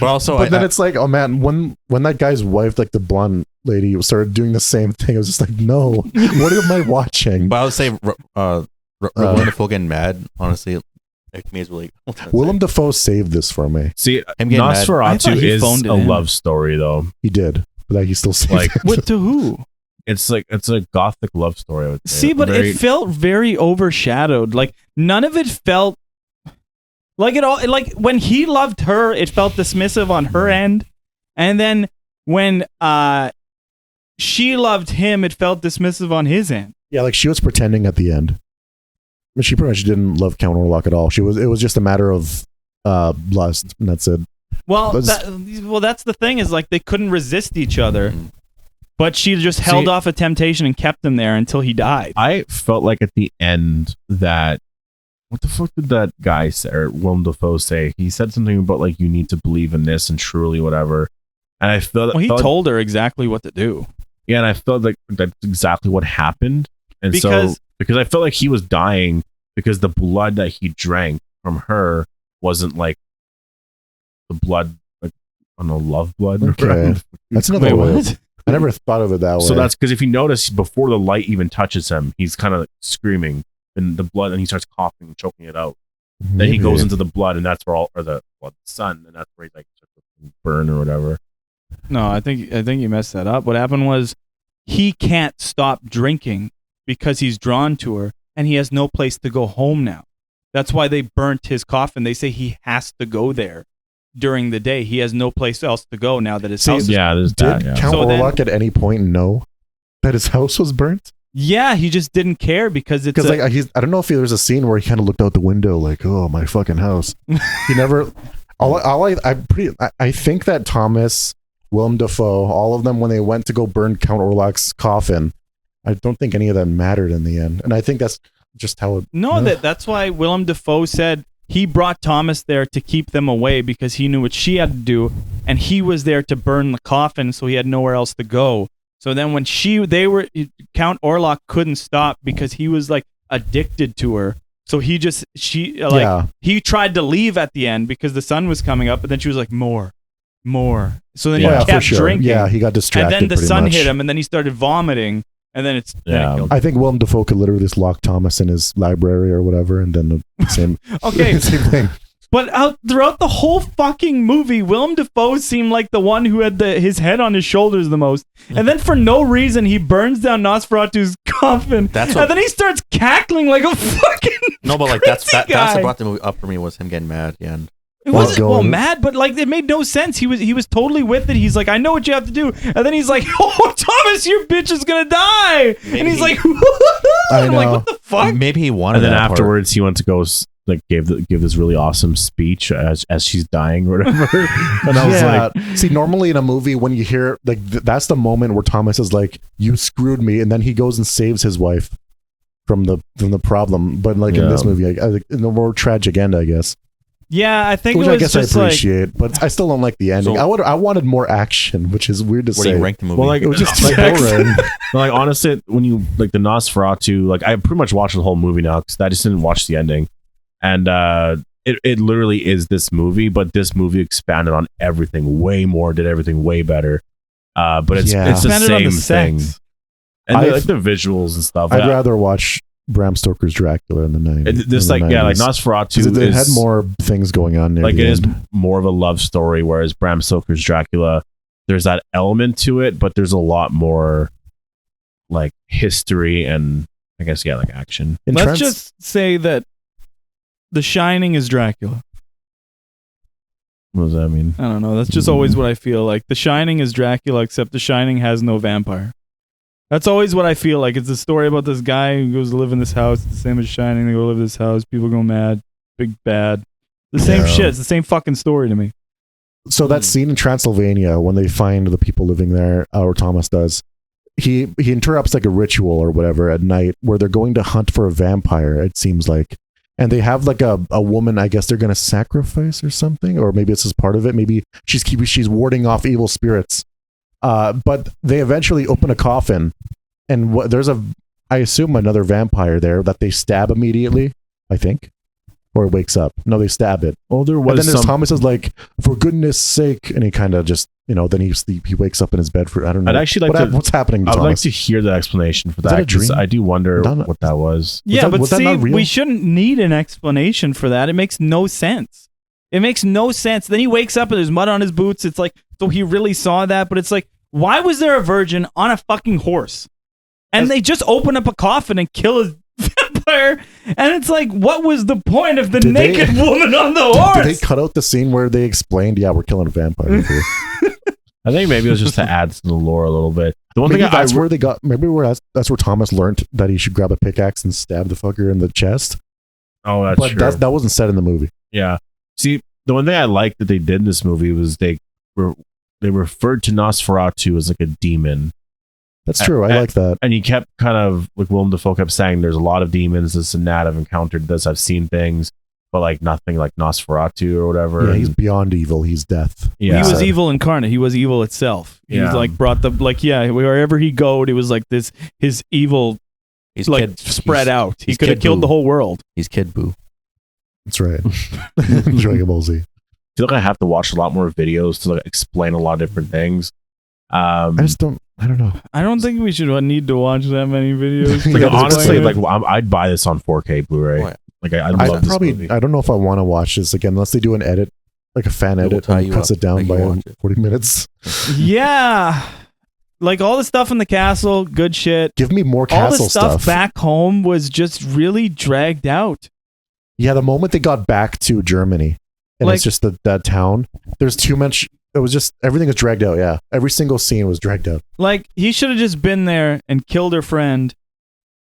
Speaker 2: But then it's like, oh man, when that guy's wife, like the blonde lady, started doing the same thing, I was just like, no, what am I watching?
Speaker 4: But I would say, Willem Dafoe getting mad, honestly.
Speaker 2: Willem Dafoe saved this for me.
Speaker 3: See, Nosferatu is a love story, though.
Speaker 2: He did, but he still saved it.
Speaker 1: What to who?
Speaker 3: It's like it's a gothic love story. I would say.
Speaker 1: See, but it felt very overshadowed. Like none of it felt like it all. Like when he loved her, it felt dismissive on her end, and then when she loved him, it felt dismissive on his end.
Speaker 2: Yeah, like she was pretending at the end. She pretty much didn't love Count Orlok at all. It was just a matter of lust, and that's it.
Speaker 1: Well, that's the thing, is like they couldn't resist each other, but she just held off a temptation and kept him there until he died.
Speaker 3: I felt like at the end that, what the fuck did that guy say, or Willem Dafoe say? He said something about like, you need to believe in this and truly whatever. And I felt
Speaker 1: he told her exactly what to do.
Speaker 3: Yeah, and I felt like that's exactly what happened. And because I felt like he was dying because the blood that he drank from her wasn't like the blood, like, I don't know, love blood.
Speaker 2: Okay. That's another way. I never thought of it that way.
Speaker 3: So that's because if you notice, before the light even touches him, he's kind of like screaming, and the blood, and he starts coughing and choking it out. Maybe. Then he goes into the blood, and that's where the sun, and that's where he like burn or whatever.
Speaker 1: No, I think you messed that up. What happened was he can't stop drinking because he's drawn to her, and he has no place to go home now. That's why they burnt his coffin. They say he has to go there during the day. He has no place else to go now that his house is
Speaker 3: there's
Speaker 2: that. Did Count Orlok at any point know that his house was burnt?
Speaker 1: Yeah, he just didn't care because it's
Speaker 2: like I don't know if there was a scene where he kind of looked out the window like, oh, my fucking house. He never. I think that Thomas, Willem Dafoe, all of them, when they went to go burn Count Orlok's coffin, I don't think any of that mattered in the end. And I think that's just how it...
Speaker 1: No, that's why Willem Dafoe said he brought Thomas there to keep them away because he knew what she had to do, and he was there to burn the coffin, so he had nowhere else to go. So then when Count Orlok couldn't stop because he was like addicted to her. So he tried to leave at the end because the sun was coming up, but then she was like, more. So then he kept drinking.
Speaker 2: Yeah, he got distracted.
Speaker 1: And then the sun hit him, and then he started vomiting. And then
Speaker 2: I think Willem Dafoe could literally just lock Thomas in his library or whatever, and then the same,
Speaker 1: same
Speaker 2: thing.
Speaker 1: But throughout the whole fucking movie, Willem Dafoe seemed like the one who had his head on his shoulders the most. And then for no reason, he burns down Nosferatu's coffin. And then he starts cackling like a fucking that's what
Speaker 4: brought the movie up for me, was him getting mad at the end.
Speaker 1: It wasn't mad, but like it made no sense. He was totally with it. He's like, I know what you have to do, and then he's like, oh, Thomas, your bitch is gonna die, and he's like, I'm like, what the fuck?
Speaker 4: Maybe he wanted.
Speaker 3: And then afterwards, he went to go like gave this really awesome speech as she's dying or whatever. And I was like,
Speaker 2: see, normally in a movie when you hear like that's the moment where Thomas is like, "You screwed me," and then he goes and saves his wife from the problem. But like in this movie, I in the more tragic end, I guess.
Speaker 1: Yeah, I think
Speaker 2: which
Speaker 1: it was
Speaker 2: I guess
Speaker 1: just
Speaker 2: I appreciate, but I still don't like the ending.
Speaker 4: So,
Speaker 2: I wanted more action, which is weird to say.
Speaker 4: Where do you rank the movie?
Speaker 3: well, like
Speaker 2: It was just
Speaker 3: like,
Speaker 2: boring.
Speaker 3: like honestly, when you like the Nosferatu, like I pretty much watched the whole movie now because I just didn't watch the ending, and it literally is this movie, but this movie expanded on everything way more, did everything way better. But it's the
Speaker 1: Expanded on
Speaker 3: same
Speaker 1: the
Speaker 3: thing,
Speaker 1: sex.
Speaker 3: and like the visuals and stuff.
Speaker 2: I'd rather watch Bram Stoker's Dracula in the 90s.
Speaker 3: This like
Speaker 2: 90s.
Speaker 3: yeah, like Nosferatu
Speaker 2: it had more things going on.
Speaker 3: Like it is more of a love story, whereas Bram Stoker's Dracula, there's that element to it, but there's a lot more like history and I guess like action.
Speaker 1: Let's just say that The Shining is Dracula.
Speaker 3: What does that mean?
Speaker 1: I don't know. That's just always what I feel like. The Shining is Dracula, except The Shining has no vampire. That's always what I feel like. It's a story about this guy who goes to live in this house. It's the same as Shining. They go live in this house. People go mad. Big bad. The same shit. It's the same fucking story to me.
Speaker 2: So that scene in Transylvania when they find the people living there, or Thomas does, he interrupts like a ritual or whatever at night where they're going to hunt for a vampire, it seems like. And they have like a woman, I guess they're going to sacrifice or something, or maybe this is part of it. Maybe she's warding off evil spirits. But they eventually open a coffin, and there's I assume another vampire there that they stab immediately, I think, or it wakes up. No, they stab it.
Speaker 3: Oh, there was.
Speaker 2: And then there's Thomas is like, for goodness sake, and he kind of just, then he wakes up in his bed for I don't know.
Speaker 3: I'd actually like
Speaker 2: what's happening to
Speaker 3: I'd
Speaker 2: Thomas?
Speaker 3: like to hear the explanation for
Speaker 2: that
Speaker 3: that.
Speaker 2: a dream?
Speaker 3: I do wonder what that was.
Speaker 1: Yeah, but
Speaker 2: was that
Speaker 1: see,
Speaker 2: not real?
Speaker 1: we shouldn't need an explanation for that. It makes no sense. It makes no sense. Then he wakes up and there's mud on his boots. It's like, so he really saw that, but it's like, why was there a virgin on a fucking horse? And they just open up a coffin and kill a vampire. And it's like, what was the point of the naked woman on the horse?
Speaker 2: Did they cut out the scene where they explained, we're killing a vampire here?
Speaker 3: I think maybe it was just to add to the lore a little bit. The one
Speaker 2: maybe
Speaker 3: thing
Speaker 2: that's where they got. Maybe that's where Thomas learned that he should grab a pickaxe and stab the fucker in the chest.
Speaker 3: Oh, that's true.
Speaker 2: But that wasn't said in the movie.
Speaker 3: Yeah. See, the one thing I liked that they did in this movie was they referred to Nosferatu as like a demon.
Speaker 2: That's true. I like that.
Speaker 3: And he kept kind of, like Willem Dafoe kept saying, there's a lot of demons, this and that. I've encountered this, I've seen things, but like nothing like Nosferatu or whatever.
Speaker 2: Yeah, he's beyond evil. He's death.
Speaker 1: Yeah. He was evil incarnate. He was evil itself. He was like brought the, like, wherever he goed, it was like this, his evil, spread out. He could have killed the whole world.
Speaker 4: He's Kid Buu.
Speaker 2: That's right. Dragon Ball Z.
Speaker 3: I feel like I have to watch a lot more videos to like explain a lot of different things.
Speaker 2: I don't know.
Speaker 1: I don't think we should need to watch that many videos.
Speaker 3: Like, honestly, like I'd buy this on 4K Blu-ray.
Speaker 4: Oh, yeah.
Speaker 3: Like I love this movie.
Speaker 2: I don't know if I want to watch this again unless they do an edit, like a fan edit, and cuts it down by 40 minutes.
Speaker 1: Yeah. Like all the stuff in the castle, good shit.
Speaker 2: Give me more castle
Speaker 1: all the stuff back home was just really dragged out.
Speaker 2: Yeah, the moment they got back to Germany, and it's just that town, there's too much. It was just, everything was dragged out, yeah. Every single scene was dragged out.
Speaker 1: Like, he should have just been there and killed her friend,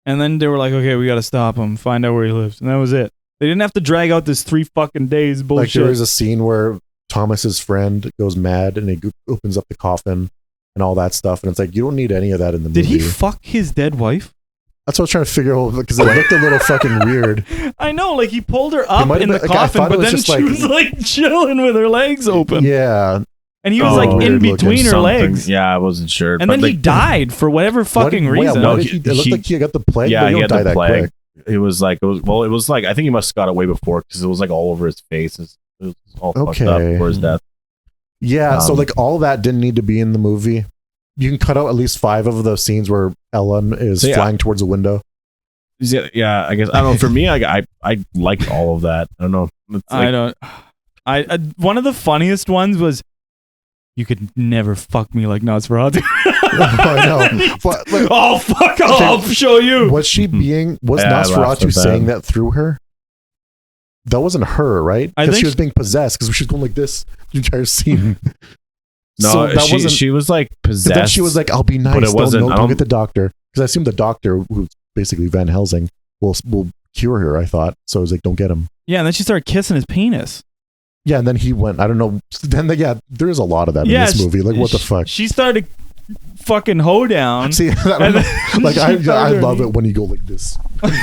Speaker 1: and then they were like, okay, we gotta stop him, find out where he lives. And that was it. They didn't have to drag out this 3 fucking days bullshit.
Speaker 2: Like, there was a scene where Thomas's friend goes mad, and he opens up the coffin, and all that stuff, and it's like, you don't need any of that in the movie.
Speaker 1: Did he fuck his dead wife?
Speaker 2: That's what I was trying to figure out, because it looked a little fucking weird.
Speaker 1: I know, like, he pulled her up in the coffin, but then she was, like, chilling with her legs open.
Speaker 2: Yeah.
Speaker 1: And he was, like, in between her legs.
Speaker 3: Yeah, I wasn't sure.
Speaker 1: And then he died for whatever fucking reason.
Speaker 2: No, it looked like he got the plague,
Speaker 3: yeah,
Speaker 2: but you
Speaker 3: he
Speaker 2: don't
Speaker 3: had
Speaker 2: die
Speaker 3: the
Speaker 2: that
Speaker 3: plague.
Speaker 2: quick.
Speaker 3: It was like, I think he must have got away before, because it was, like, all over his face. It was all fucked up before his death.
Speaker 2: Yeah, so, like, all that didn't need to be in the movie. You can cut out at least 5 of the scenes where Ellen is flying towards a window.
Speaker 3: Yeah, I guess I don't know. For me, I liked all of that. I don't know.
Speaker 1: One of the funniest ones was, you could never fuck me like Nosferatu.
Speaker 2: I know. But, like,
Speaker 1: oh fuck! I'll show you.
Speaker 2: Was Nosferatu saying that through her? That wasn't her, right? Because she was being possessed. Because she was going like this the entire scene.
Speaker 3: No, so she was like possessed.
Speaker 2: Then she was like, "I'll be nice.
Speaker 3: But it wasn't.
Speaker 2: Don't get the doctor." Because I assume the doctor, who's basically Van Helsing, will cure her. I thought so. I was like, "Don't get him."
Speaker 1: Yeah, and then she started kissing his penis.
Speaker 2: Yeah, and then he went. I don't know. Then there's a lot of that in this movie. Like, what the fuck?
Speaker 1: She started fucking hoedown.
Speaker 2: See, I love it when you go like this, like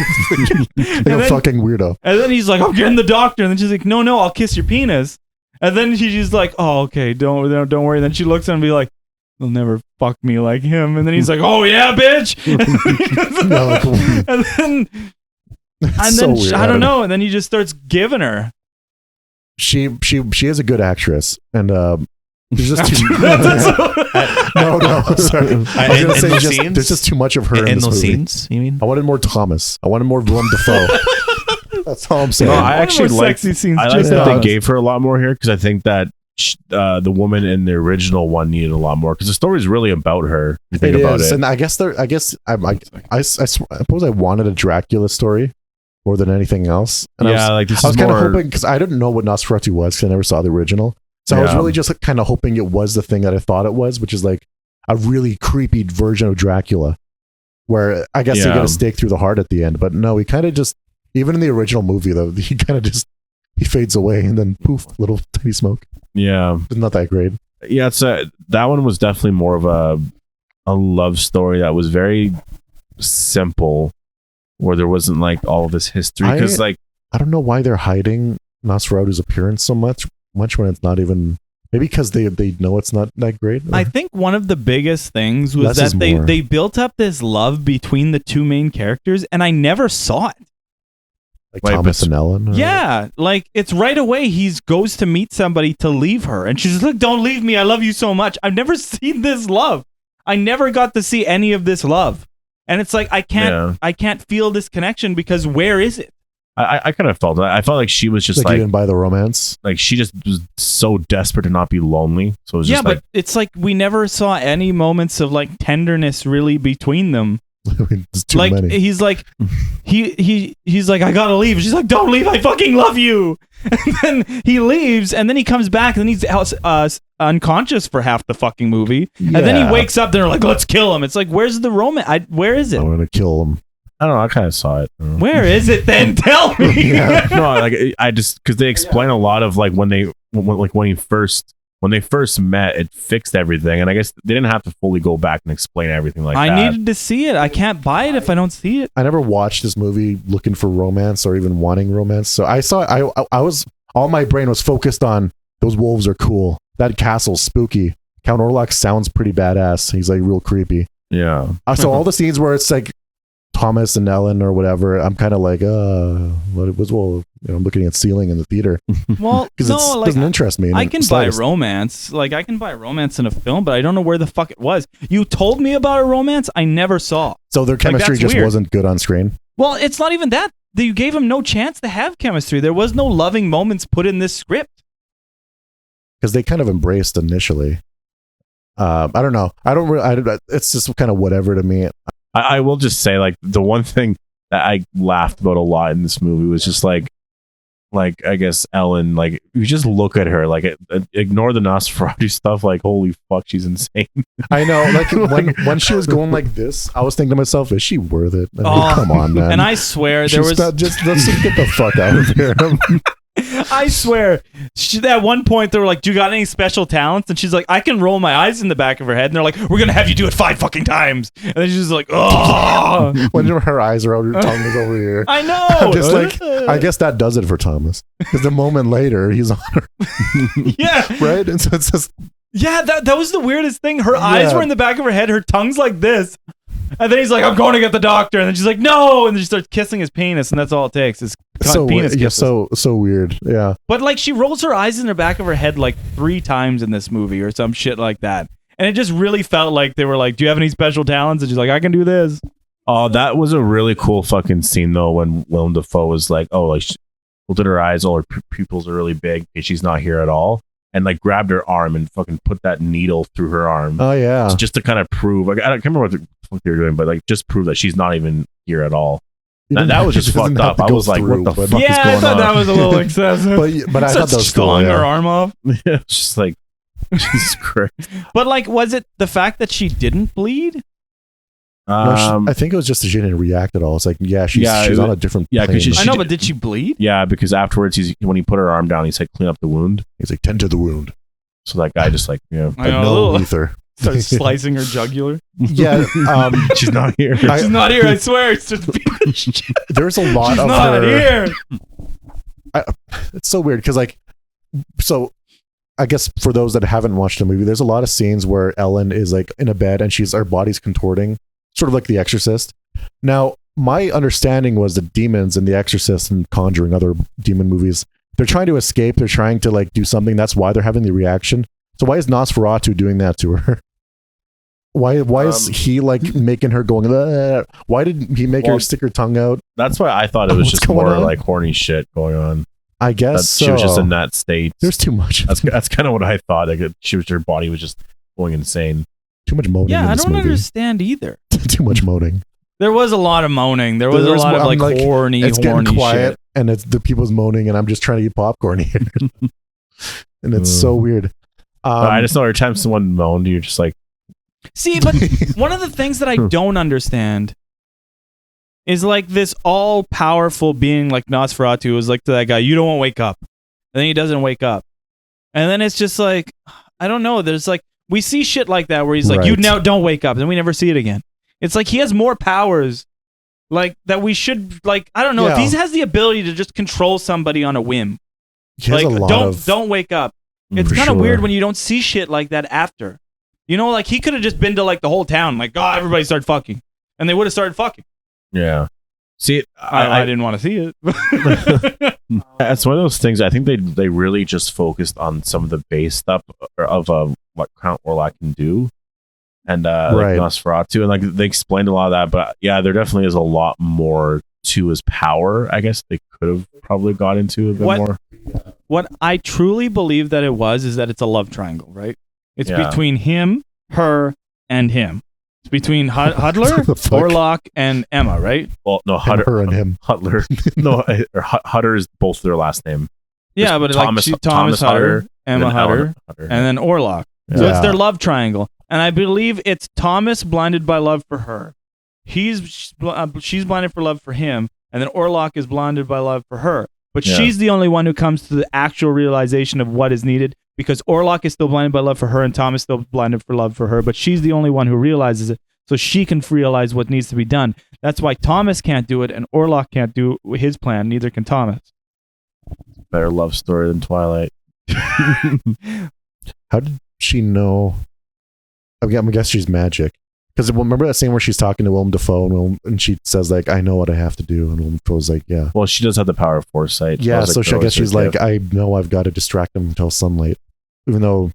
Speaker 2: a fucking weirdo.
Speaker 1: And then he's like, "I'm getting the doctor," and then she's like, "No, I'll kiss your penis." And then she's like, "Oh, okay, don't worry." And then she looks at him and be like, "They'll never fuck me like him." And then he's like, "Oh yeah, bitch." And then
Speaker 2: weird.
Speaker 1: I don't know. And then he just starts giving her.
Speaker 2: She is a good actress, and there's just too no. Sorry, I was gonna say there's just too much of her in this movie.
Speaker 4: Scenes, you mean?
Speaker 2: I wanted more Thomas. I wanted more Willem Dafoe. That's all I'm saying.
Speaker 3: No, I actually like
Speaker 1: scenes.
Speaker 3: I like that they gave her a lot more here because I think that the woman in the original one needed a lot more because the story is really about her. If you think about it,
Speaker 2: and I suppose I wanted a Dracula story more than anything else. And I was kind of hoping, because I didn't know what Nosferatu was because I never saw the original. So I was really just kind of hoping it was the thing that I thought it was, which is like a really creepy version of Dracula, where I guess they get a stake through the heart at the end. But no, he kind of just, even in the original movie though, he kind of just, he fades away and then poof, little tiny smoke.
Speaker 3: Yeah.
Speaker 2: It's not that great.
Speaker 3: Yeah, that one was definitely more of a love story that was very simple, where there wasn't like all this history. Because I
Speaker 2: don't know why they're hiding Nosferatu's appearance so much when it's not even, maybe because they know it's not that great.
Speaker 1: I think one of the biggest things was that they built up this love between the two main characters, and I never saw it.
Speaker 2: Like Thomas and Ellen?
Speaker 1: Yeah, like it's right away he goes to meet somebody to leave her, and she's like, "Don't leave me, I love you so much." I've never seen this love. I never got to see any of this love. And it's like I can't feel this connection because where is it?
Speaker 3: I kind of felt that. I felt like she was just
Speaker 2: like you didn't buy the romance.
Speaker 3: Like she just was so desperate to not be lonely. So it was just
Speaker 1: but it's like we never saw any moments of like tenderness really between them.
Speaker 2: I mean, there's too
Speaker 1: like
Speaker 2: many.
Speaker 1: he's like he's like, I gotta leave. She's like, don't leave, I fucking love you. And then he leaves, and then he comes back, and then he's unconscious for half the fucking movie, and then he wakes up. They're like, let's kill him. It's like, where's the romance? Where is it?
Speaker 2: I'm gonna kill him.
Speaker 3: I don't know. I kind of saw it.
Speaker 1: Where is it then? Tell me.
Speaker 3: No, like I just because they explain a lot of like when they first met, it fixed everything, and I guess they didn't have to fully go back and explain everything like that.
Speaker 1: I needed to see it. I can't buy it if I don't see it.
Speaker 2: I never watched this movie looking for romance or even wanting romance. So I saw I was all my brain was focused on those wolves are cool. That castle's spooky. Count Orlok sounds pretty badass. He's like real creepy.
Speaker 3: Yeah.
Speaker 2: So all the scenes where it's like Thomas and Ellen or whatever, I'm kind of like, what it was? Well, I'm looking at ceiling in the theater.
Speaker 1: Well,
Speaker 2: because it doesn't interest me.
Speaker 1: I can buy romance. Like I can buy romance in a film, but I don't know where the fuck it was. You told me about a romance I never saw.
Speaker 2: So their chemistry just wasn't good on screen.
Speaker 1: Well, it's not even that. You gave him no chance to have chemistry. There was no loving moments put in this script.
Speaker 2: Because they kind of embraced initially. I don't know. It's just kind of whatever to me.
Speaker 3: I will just say, like, the one thing that I laughed about a lot in this movie was just like I guess Ellen, like, you just look at her, like, ignore the Nosferatu stuff, like, holy fuck, she's insane.
Speaker 2: I know, like, when she was going like this, I was thinking to myself, is she worth it? I mean, come on, man.
Speaker 1: And I swear, let's
Speaker 2: just get the fuck out of here.
Speaker 1: I swear, at one point they were like, "Do you got any special talents?" And she's like, "I can roll my eyes in the back of her head." And they're like, "We're gonna have you do it 5 fucking times." And then she's just like, "Oh!"
Speaker 2: When her eyes are out, her tongue is over here.
Speaker 1: I know.
Speaker 2: I'm just like, I guess that does it for Thomas. Because the moment later, he's on her.
Speaker 1: Yeah.
Speaker 2: Right. And so it's just.
Speaker 1: Yeah, that was the weirdest thing. Her eyes were in the back of her head. Her tongue's like this. And then he's like, "I'm going to get the doctor." And then she's like, "No." And then she starts kissing his penis, and that's all it takes is penis kisses.
Speaker 2: So weird. Yeah.
Speaker 1: But like, she rolls her eyes in the back of her head like 3 times in this movie or some shit like that. And it just really felt like they were like, "Do you have any special talents?" And she's like, "I can do this."
Speaker 3: Oh, that was a really cool fucking scene though, when Willem Dafoe was like, "Oh, like she looked at her eyes, all her pupils are really big, and she's not here at all." And like grabbed her arm and fucking put that needle through her arm.
Speaker 2: Oh yeah,
Speaker 3: just to kind of prove. Like, I can't remember what the fuck they were doing, but like just prove that she's not even here at all. That was just fucked up. I was like, what the fuck is going on?
Speaker 1: Yeah, I thought that was a little excessive.
Speaker 2: but I thought that was
Speaker 1: cool, her arm off.
Speaker 3: Yeah, it's just like, Jesus Christ.
Speaker 1: But like, was it the fact that she didn't bleed?
Speaker 2: I think it was just that she didn't react at all. It's like, she's on a different plane.
Speaker 3: Because
Speaker 1: I know, but did she bleed?
Speaker 3: Yeah, because afterwards, when he put her arm down, he said, "Clean up the wound."
Speaker 2: He's like, "Tend to the wound."
Speaker 3: So that guy just
Speaker 2: no ether.
Speaker 1: Starts slicing her jugular.
Speaker 2: Yeah,
Speaker 3: she's not here.
Speaker 1: She's not here. I swear. It's just
Speaker 2: there's a lot
Speaker 1: she's
Speaker 2: of
Speaker 1: not
Speaker 2: her.
Speaker 1: Here.
Speaker 2: It's so weird because I guess for those that haven't watched the movie, there's a lot of scenes where Ellen is like in a bed and her body's contorting, sort of like The Exorcist. Now, my understanding was that demons in The Exorcist and Conjuring, other demon movies, they're trying to escape. They're trying to like do something. That's why they're having the reaction. So why is Nosferatu doing that to her? Why is he like making her going? Why did he make her stick her tongue out?
Speaker 3: That's why I thought it was just more like horny shit going on.
Speaker 2: I guess
Speaker 3: she was just in that state.
Speaker 2: There's too much.
Speaker 3: That's kind of what I thought. Like her body was just going insane.
Speaker 2: Too much moaning.
Speaker 1: Yeah,
Speaker 2: in
Speaker 1: I
Speaker 2: this
Speaker 1: don't
Speaker 2: movie.
Speaker 1: understand either.
Speaker 2: Too much moaning.
Speaker 1: There was a lot of moaning. There was a lot of like horny,
Speaker 2: it's
Speaker 1: horny
Speaker 2: getting quiet,
Speaker 1: shit.
Speaker 2: and it's the people's moaning, and I'm just trying to eat popcorn here, and it's so weird.
Speaker 3: I just know every time someone moaned, you're just like,
Speaker 1: see, but one of the things that I don't understand is like this all-powerful being like Nosferatu is like to that guy, you don't want to wake up. And then he doesn't wake up. And then it's just like, I don't know. There's like, we see shit like that where he's like, you now don't wake up. And we never see it again. It's like he has more powers like that we should like, I don't know. If he has the ability to just control somebody on a whim, like don't wake up. It's kind of weird when you don't see shit like that after. You know, like he could have just been to like the whole town, like, oh, everybody started fucking. And they would have started fucking.
Speaker 3: Yeah. See,
Speaker 1: I didn't want to see it.
Speaker 3: It's one of those things. I think they really just focused on some of the base stuff of what Count Orlok can do, and like Nosferatu, and like they explained a lot of that. But yeah, there definitely is a lot more to his power. I guess they could have probably got into a bit more.
Speaker 1: What I truly believe that it was is that it's a love triangle, right? It's between him, her, and him. It's between Huddler, Orlok, and Emma, right?
Speaker 3: Well, no, Hutter
Speaker 2: and him.
Speaker 3: Huddler. No, Hutter is both their last name.
Speaker 1: Yeah, but Thomas Hutter, Emma Hutter, and then Orlok. Yeah. So it's their love triangle. And I believe it's Thomas blinded by love for her. She's blinded for love for him, and then Orlok is blinded by love for her. But she's the only one who comes to the actual realization of what is needed, because Orlok is still blinded by love for her and Thomas is still blinded for love for her, but she's the only one who realizes it, so she can realize what needs to be done. That's why Thomas can't do it and Orlok can't do his plan, neither can Thomas.
Speaker 3: Better love story than Twilight.
Speaker 2: How did she know? I guess she's magic. Because remember that scene where she's talking to Willem Dafoe and she says like, I know what I have to do, and Willem Dafoe's like, yeah.
Speaker 3: Well, she does have the power of foresight.
Speaker 2: Yeah, so I guess she's like, I know I've got to distract him until sunlight. Even though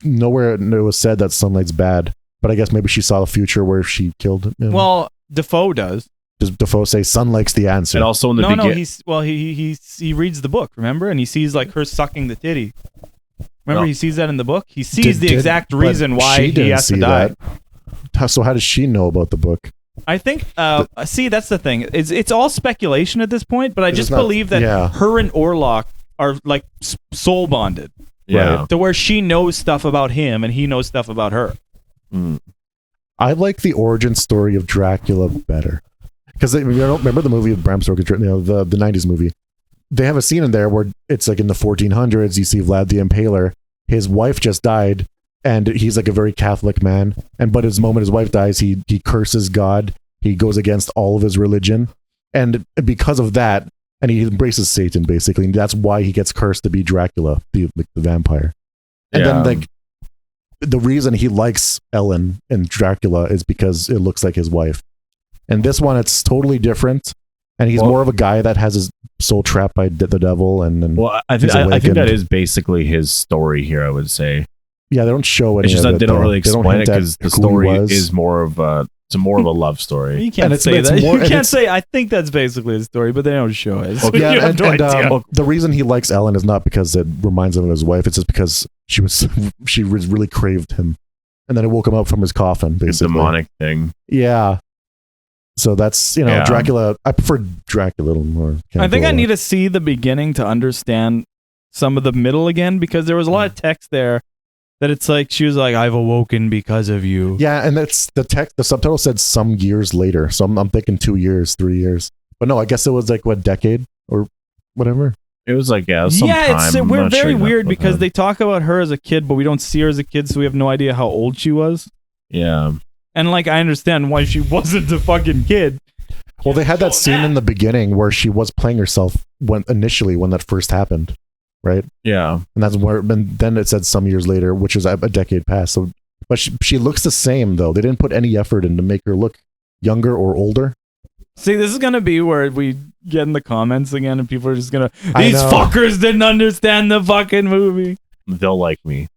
Speaker 2: nowhere it was said that sunlight's bad, but I guess maybe she saw the future where she killed him.
Speaker 1: Well, Dafoe does.
Speaker 2: Does Dafoe say sunlight's the answer?
Speaker 3: And also in the beginning,
Speaker 1: he reads the book, remember, and he sees like her sucking the titty. Remember, he sees that in the book. He sees the exact reason why he has to die.
Speaker 2: So how does she know about the book?
Speaker 1: I think, see, that's the thing. It's all speculation at this point, but I just believe that her and Orlok are like soul bonded.
Speaker 3: Yeah.
Speaker 1: Right? To where she knows stuff about him and he knows stuff about her.
Speaker 2: Mm. I like the origin story of Dracula better. Because you don't remember the movie of Bram Stoker, the 90s movie. They have a scene in there where it's like in the 1400s, you see Vlad the Impaler. His wife just died. And he's like a very Catholic man. But his moment his wife dies, he curses God. He goes against all of his religion. And because of that, and he embraces Satan, basically. And that's why he gets cursed to be Dracula, the vampire. And then like the reason he likes Ellen and Dracula is because it looks like his wife. And this one, it's totally different. And he's more of a guy that has his soul trapped by the devil. And
Speaker 3: I think that is basically his story here, I would say.
Speaker 2: Yeah, they don't show it.
Speaker 3: It's just that they don't really explain it because the story is more of a love story.
Speaker 1: You can't say that. You can't say I think that's basically his story, but they don't show it. So
Speaker 2: yeah, the reason he likes Ellen is not because it reminds him of his wife. It's just because she really craved him, and then it woke him up from his coffin. Basically,
Speaker 3: it's a demonic thing.
Speaker 2: Yeah. So that's Dracula. I prefer Dracula a little more.
Speaker 1: I think I need to see the beginning to understand some of the middle again, because there was a lot of text there That it's like she was like, I've awoken because of you.
Speaker 2: Yeah, and that's the text. The subtitle said some years later, so I'm thinking 2 years, 3 years. But no, I guess it was like what, decade or whatever.
Speaker 3: It was like
Speaker 1: we're very weird because they talk about her as a kid, but we don't see her as a kid, so we have no idea how old she was.
Speaker 3: Yeah,
Speaker 1: and like I understand why she wasn't a fucking kid.
Speaker 2: Well, they had that scene in the beginning where she was playing herself when that first happened. Right.
Speaker 3: Yeah.
Speaker 2: And that's where, and then it said some years later, which is a decade past. So, but she looks the same though. They didn't put any effort in to make her look younger or older.
Speaker 1: See, this is gonna be where we get in the comments again, and people are just gonna, these fuckers didn't understand the fucking movie.
Speaker 3: They'll like me.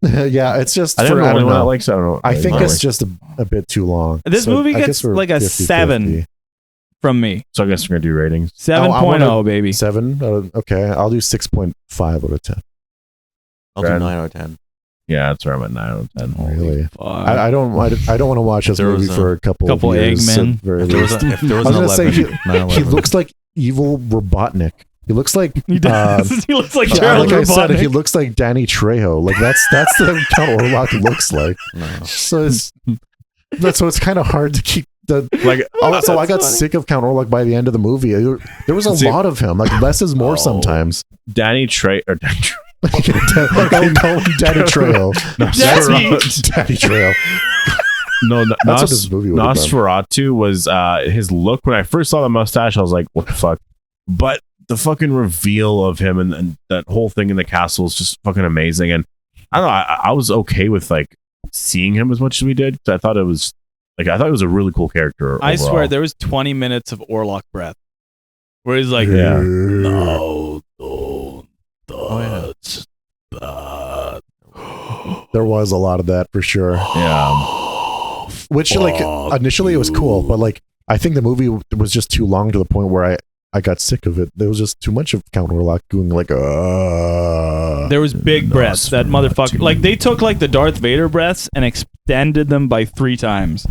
Speaker 2: Yeah, it's just.
Speaker 3: I don't know.
Speaker 2: I think it's just a bit too long.
Speaker 1: This movie gets like a 7. From me.
Speaker 3: So I guess we're going to do ratings.
Speaker 1: 7.0, baby.
Speaker 2: 7? Okay, I'll do 6.5 out of 10.
Speaker 4: I'll do 9 out of 10.
Speaker 3: Yeah, that's where I'm at 9 out of 10.
Speaker 2: Really? I don't want to watch this movie for a couple years.
Speaker 1: Eggmen.
Speaker 4: If there was an 11,
Speaker 2: he looks like evil Robotnik. He looks like
Speaker 1: he does. He looks like
Speaker 2: Gerald Robotnik. I said, he looks like Danny Trejo. Like that's the Count Orlok looks like. No. So it's kind of hard to keep. So I got sick of Count Orlok by the end of the movie. There was a lot of him. Like less is more sometimes.
Speaker 3: Danny Trejo.
Speaker 2: Danny Trejo. Danny Trejo.
Speaker 3: No, that's what this movie Nosferatu was his look. When I first saw the mustache, I was like, what the fuck? But the fucking reveal of him and that whole thing in the castle is just fucking amazing. And I don't know, I was okay with like seeing him as much as we did. I thought it was a really cool character.
Speaker 1: I swear there was 20 minutes of Orlok breath where he's like, no, don't touch that.
Speaker 2: There was a lot of that for sure.
Speaker 3: Yeah.
Speaker 2: Which like initially it was cool, but like I think the movie was just too long to the point where I got sick of it. There was just too much of Count Orlok going like there
Speaker 1: was big breaths. That motherfucker. Like they took like the Darth Vader breaths and extended them by 3 times.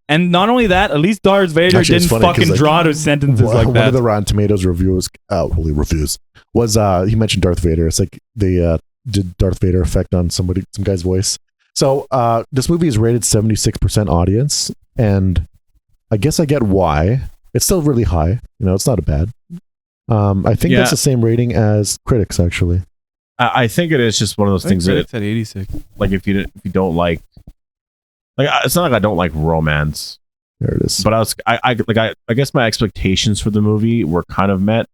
Speaker 1: And not only that, at least Darth Vader didn't fucking draw those sentences like that.
Speaker 2: One of the Rotten Tomatoes reviews was he mentioned Darth Vader. It's like they did Darth Vader effect on some guy's voice. So this movie is rated 76% audience, and I guess I get why. It's still really high. You know, it's not a bad. I think that's the same rating as critics, actually.
Speaker 3: I think it is just one of those things that
Speaker 1: it's at 86.
Speaker 3: Like if you don't like it's not like I don't like romance.
Speaker 2: There it is.
Speaker 3: But I guess my expectations for the movie were kind of met.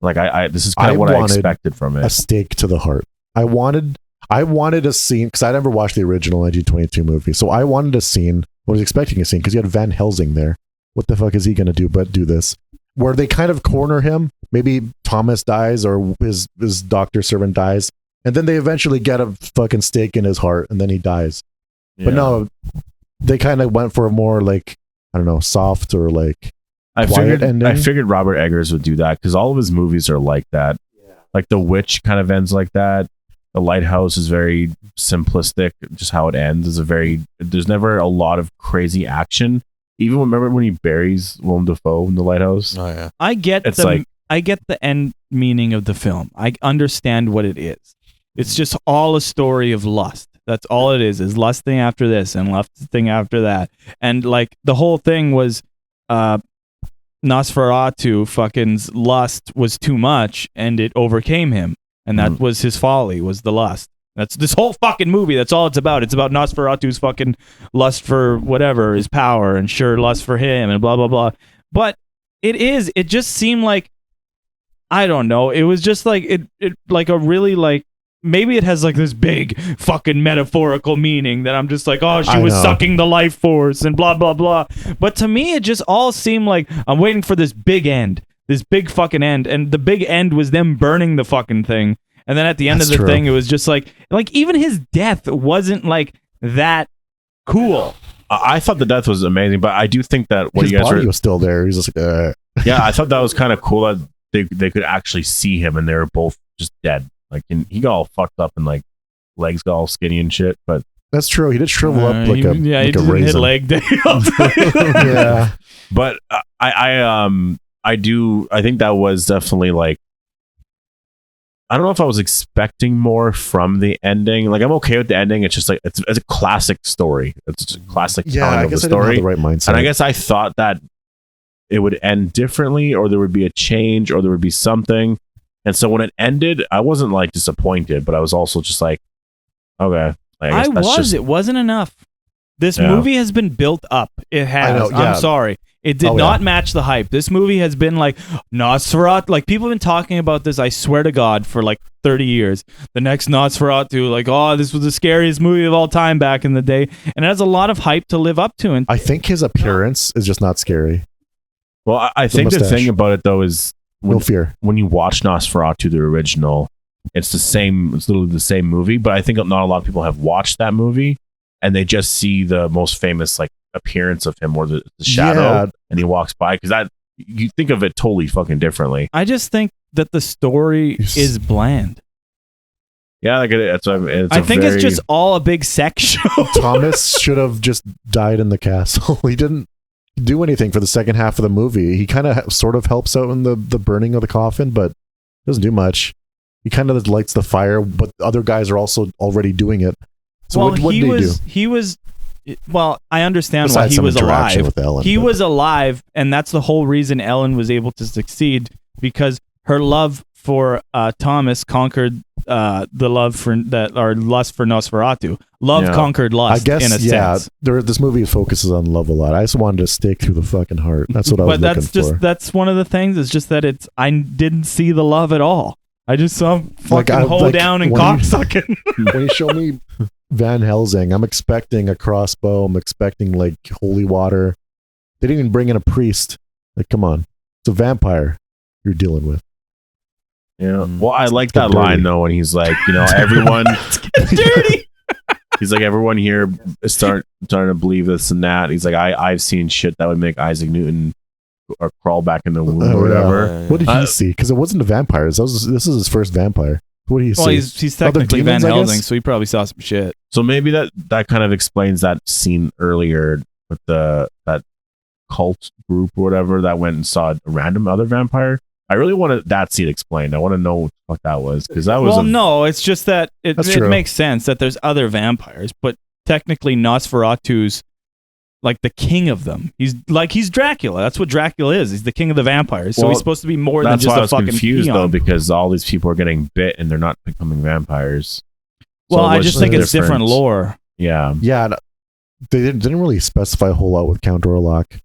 Speaker 3: Like this is kind of what I expected from it.
Speaker 2: A stake to the heart. I wanted a scene because I never watched the original 1922 movie, so I wanted a scene. I was expecting a scene because you had Van Helsing there. What the fuck is he gonna do but do this? Where they kind of corner him. Maybe Thomas dies or his doctor servant dies, and then they eventually get a fucking stake in his heart, and then he dies. Yeah. But no, they kind of went for a more like, I don't know, soft or like quiet ending.
Speaker 3: I figured Robert Eggers would do that because all of his movies are like that. Yeah. Like The Witch kind of ends like that. The Lighthouse is very simplistic. Just how it ends is there's never a lot of crazy action. Even remember when he buries Willem Dafoe in The Lighthouse?
Speaker 4: Oh yeah.
Speaker 1: I get the end meaning of the film. I understand what it is. It's just all a story of lust. That's all it is lusting after this and lusting after that. And like the whole thing was Nosferatu fucking lust was too much and it overcame him. And that was his folly, was the lust. That's this whole fucking movie. That's all it's about. It's about Nosferatu's fucking lust for whatever, his power, and sure lust for him and blah, blah, blah. But it just seemed like, I don't know. It was just like, it like a really like, maybe it has like this big fucking metaphorical meaning that I'm just like, oh, she was sucking the life force and blah, blah, blah. But to me, it just all seemed like I'm waiting for this big end, this big fucking end. And the big end was them burning the fucking thing. And then at the end of the thing, it was just like even his death wasn't like that cool.
Speaker 3: I thought the death was amazing, but I do think that
Speaker 2: what his body was still there. He's just like,
Speaker 3: yeah, I thought that was kind of cool that they could actually see him and they were both just dead. Like, and he got all fucked up and like legs got all skinny and shit. But
Speaker 2: that's true. He did shrivel up like
Speaker 1: he didn't hit leg day.
Speaker 2: Yeah,
Speaker 3: but I think that was definitely like. I don't know if I was expecting more from the ending. Like, I'm okay with the ending. It's just like it's a classic story. It's just a classic telling of the story.
Speaker 2: I didn't have the right mindset.
Speaker 3: And I guess I thought that it would end differently, or there would be a change, or there would be something. And so when it ended, I wasn't like disappointed, but I was also just like, okay.
Speaker 1: It wasn't enough. This movie has been built up. It has.
Speaker 2: I know, yeah.
Speaker 1: I'm sorry. It did not match the hype. This movie has been like Nosferatu. Like, people have been talking about this, I swear to God, for like 30 years. The next Nosferatu, like, oh, this was the scariest movie of all time back in the day. And it has a lot of hype to live up to. And
Speaker 2: I think his appearance is just not scary.
Speaker 3: Well, I think the thing about it, though, is
Speaker 2: no fear.
Speaker 3: When you watch Nosferatu, the original, it's literally the same movie, but I think not a lot of people have watched that movie, and they just see the most famous like appearance of him, or the shadow, and he walks by, because that you think of it totally fucking differently.
Speaker 1: I just think that the story is bland.
Speaker 3: Yeah, like
Speaker 1: I think it's just all a big sex show.
Speaker 2: Thomas should have just died in the castle. He didn't do anything for the second half of the movie. He kind of sort of helps out in the burning of the coffin, but doesn't do much. He kind of lights the fire, but the other guys are also already doing it. So
Speaker 1: well,
Speaker 2: what did he do?
Speaker 1: He was. Well, I understand
Speaker 2: Besides
Speaker 1: why he was alive.
Speaker 2: With Ellen,
Speaker 1: he was alive, and that's the whole reason Ellen was able to succeed, because her love for Thomas conquered the love for that, or lust for Nosferatu. Love conquered lust. I guess, in a sense.
Speaker 2: This movie focuses on love a lot. I just wanted to stake through the fucking heart. That's what I was looking for.
Speaker 1: But that's one of the things. It's just that I didn't see the love at all. I just saw him fucking hold down and cocksucking.
Speaker 2: When you show me Van Helsing, I'm expecting a crossbow. I'm expecting like holy water. They didn't even bring in a priest. Like, come on, it's a vampire you're dealing with.
Speaker 3: Yeah. Well, I like that line though, when he's like, everyone.
Speaker 1: Dirty.
Speaker 3: He's like, everyone here is starting to believe this and that. He's like, I've seen shit that would make Isaac Newton or crawl back in the womb or whatever.
Speaker 2: Yeah. What did he see? Because it wasn't a vampire. This is his first vampire. What do you see?
Speaker 1: Well, he's technically Van Helsing, so he probably saw some shit.
Speaker 3: So maybe that kind of explains that scene earlier with that cult group or whatever that went and saw a random other vampire. I really wanted that scene explained. I want to know what the fuck that was, because that was.
Speaker 1: Well, no, it's just that it makes sense that there's other vampires, but technically Nosferatu's like the king of them. He's Dracula. That's what Dracula is. He's the king of the vampires. So he's supposed to be more than just a fucking
Speaker 3: confused
Speaker 1: peon.
Speaker 3: Though, because all these people are getting bit and they're not becoming vampires.
Speaker 1: Well, I just think it's different lore.
Speaker 3: Yeah.
Speaker 2: Yeah. They didn't really specify a whole lot with Count Orlok.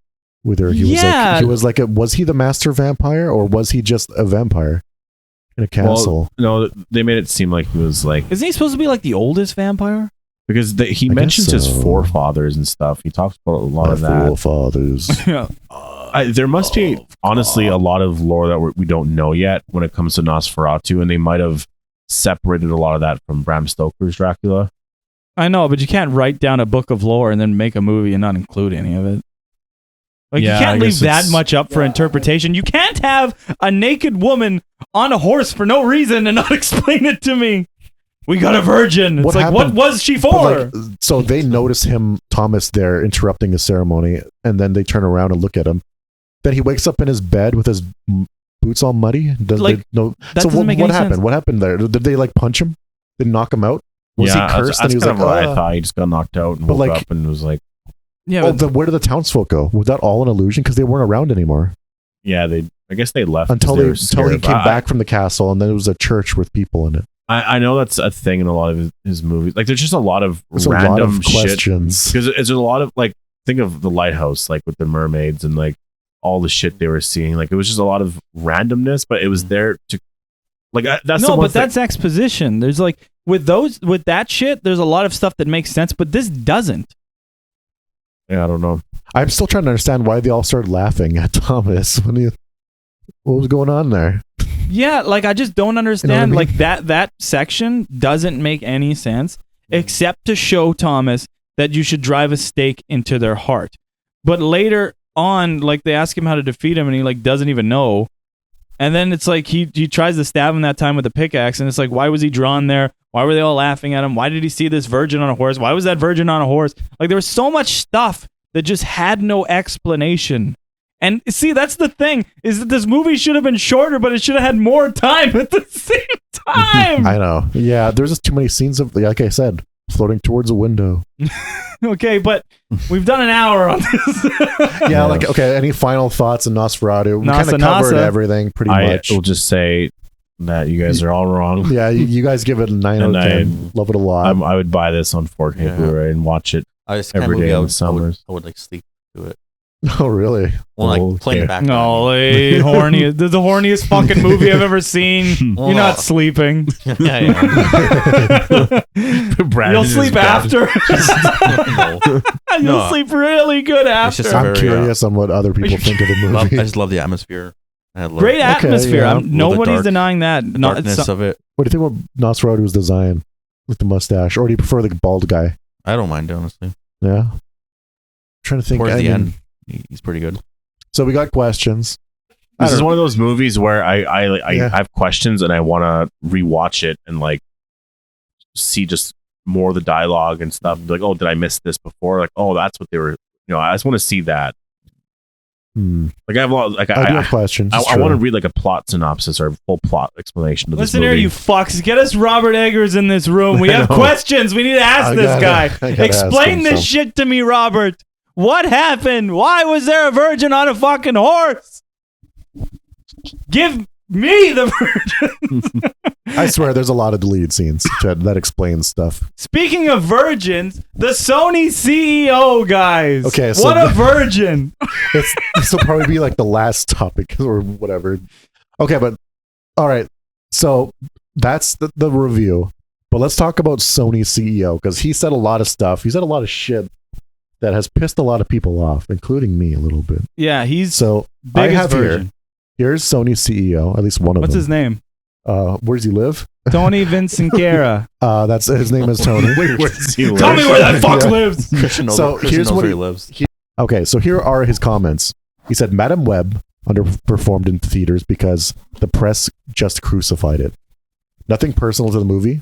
Speaker 2: Whether he was he the master vampire, or was he just a vampire in a castle?
Speaker 3: Well, no, they made it seem like he was like.
Speaker 1: Isn't he supposed to be like the oldest vampire?
Speaker 3: Because he mentions his forefathers and stuff. He talks about a lot of that.
Speaker 2: Forefathers.
Speaker 3: There must be honestly a lot of lore that we don't know yet when it comes to Nosferatu, and they might have separated a lot of that from Bram Stoker's Dracula.
Speaker 1: I know, but you can't write down a book of lore and then make a movie and not include any of it. Like, you can't leave that much up for interpretation. You can't have a naked woman on a horse for no reason and not explain it to me. We got a virgin. It's like, what was she for?
Speaker 2: So they notice Thomas there interrupting the ceremony, and then they turn around and look at him. Then he wakes up in his bed with his boots all muddy. So what happened? What happened there? Did they like punch him? Did they knock him out? Was he cursed?
Speaker 3: That's kind of what I thought. He just got knocked out and woke up and was like,
Speaker 2: yeah. Where did the townsfolk go? Was that all an illusion? Because they weren't around anymore.
Speaker 3: Yeah, I guess they left
Speaker 2: until he came back from the castle, and then it was a church with people in it.
Speaker 3: I know that's a thing in a lot of his movies. Like, there's just a lot of random
Speaker 2: questions.
Speaker 3: Because there's a lot of, like, think of The Lighthouse, like with the mermaids and like all the shit they were seeing. Like, it was just a lot of randomness, but it was there to, like, that's
Speaker 1: no, but that's exposition. There's like with that shit. There's a lot of stuff that makes sense, but this doesn't.
Speaker 3: Yeah, I don't know.
Speaker 2: I'm still trying to understand why they all started laughing at Thomas what was going on there.
Speaker 1: Yeah, like, I just don't understand. You know what I mean? Like, that section doesn't make any sense except to show Thomas that you should drive a stake into their heart. But later on, like, they ask him how to defeat him, and he like doesn't even know. And then it's like he tries to stab him that time with a pickaxe, and it's like, why was he drawn there? Why were they all laughing at him? Why did he see this virgin on a horse? Why was that virgin on a horse? Like, there was so much stuff that just had no explanation. And see, that's the thing, is that this movie should have been shorter, but it should have had more time at the same time.
Speaker 2: I know. Yeah, there's just too many scenes of, like I said, floating towards a window.
Speaker 1: Okay, but we've done an hour on this.
Speaker 2: Yeah, like, okay, any final thoughts on Nosferatu? We kind of covered everything pretty much.
Speaker 3: I will just say that you guys are all wrong.
Speaker 2: Yeah, you guys give it a 9 out of 10. Love it a lot.
Speaker 3: I would buy this on 4K Blu-ray and watch it every day in the summers.
Speaker 4: I would like sleep to it.
Speaker 2: Oh, really?
Speaker 4: Well, like playing the background.
Speaker 1: No, horny. The horniest fucking movie I've ever seen. You're not sleeping.
Speaker 4: Yeah.
Speaker 1: You'll sleep after. You'll sleep really good after.
Speaker 2: I'm curious on what other people think of the movie.
Speaker 4: I just love the atmosphere.
Speaker 1: Great atmosphere.
Speaker 2: Yeah.
Speaker 1: Nobody's denying that.
Speaker 4: The darkness of it.
Speaker 2: What do you think about Nosferatu's design with the mustache? Or do you prefer the bald guy?
Speaker 4: I don't mind, honestly.
Speaker 2: Yeah. I'm trying to think.
Speaker 4: Towards the end, he's pretty good.
Speaker 2: So we got questions.
Speaker 3: This is one of those movies where I have questions and I want to rewatch it and like see just more of the dialogue and stuff. Be like, oh, did I miss this before? Like, oh, that's what they were. I just want to see that. Like I have a lot. Like
Speaker 2: I do have questions.
Speaker 3: I want to read like a plot synopsis or a full plot explanation of this movie.
Speaker 1: Listen here, you fucks! Get us Robert Eggers in this room. We have questions. We need to ask this guy. Explain this shit to me, Robert. What happened? Why was there a virgin on a fucking horse? Give me the virgins.
Speaker 2: I swear, there's a lot of deleted scenes that explains stuff.
Speaker 1: Speaking of virgins, the Sony CEO, guys.
Speaker 2: Okay, so
Speaker 1: what a virgin!
Speaker 2: This will probably be like the last topic or whatever. Okay, but all right. So that's the review. But let's talk about Sony's CEO, because he said a lot of stuff. He said a lot of shit that has pissed a lot of people off, including me a little bit.
Speaker 1: Yeah, he's
Speaker 2: so I have virgin. Here's Sony's CEO, at least one of them.
Speaker 1: What's his name?
Speaker 2: Where does he live?
Speaker 1: Tony Vinciquerra.
Speaker 2: That's his name is Tony.
Speaker 3: Wait, where does he live?
Speaker 1: Tell me where that fuck lives.
Speaker 4: Christian knows where he lives.
Speaker 2: Okay, so here are his comments. He said, Madam Web underperformed in theaters because the press just crucified it. Nothing personal to the movie,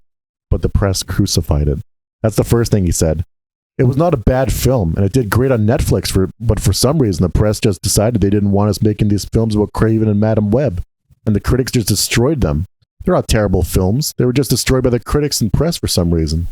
Speaker 2: but the press crucified it. That's the first thing he said. It was not a bad film, and it did great on Netflix, but for some reason the press just decided they didn't want us making these films about Craven and Madam Web, and the critics just destroyed them. They're not terrible films. They were just destroyed by the critics and press for some reason.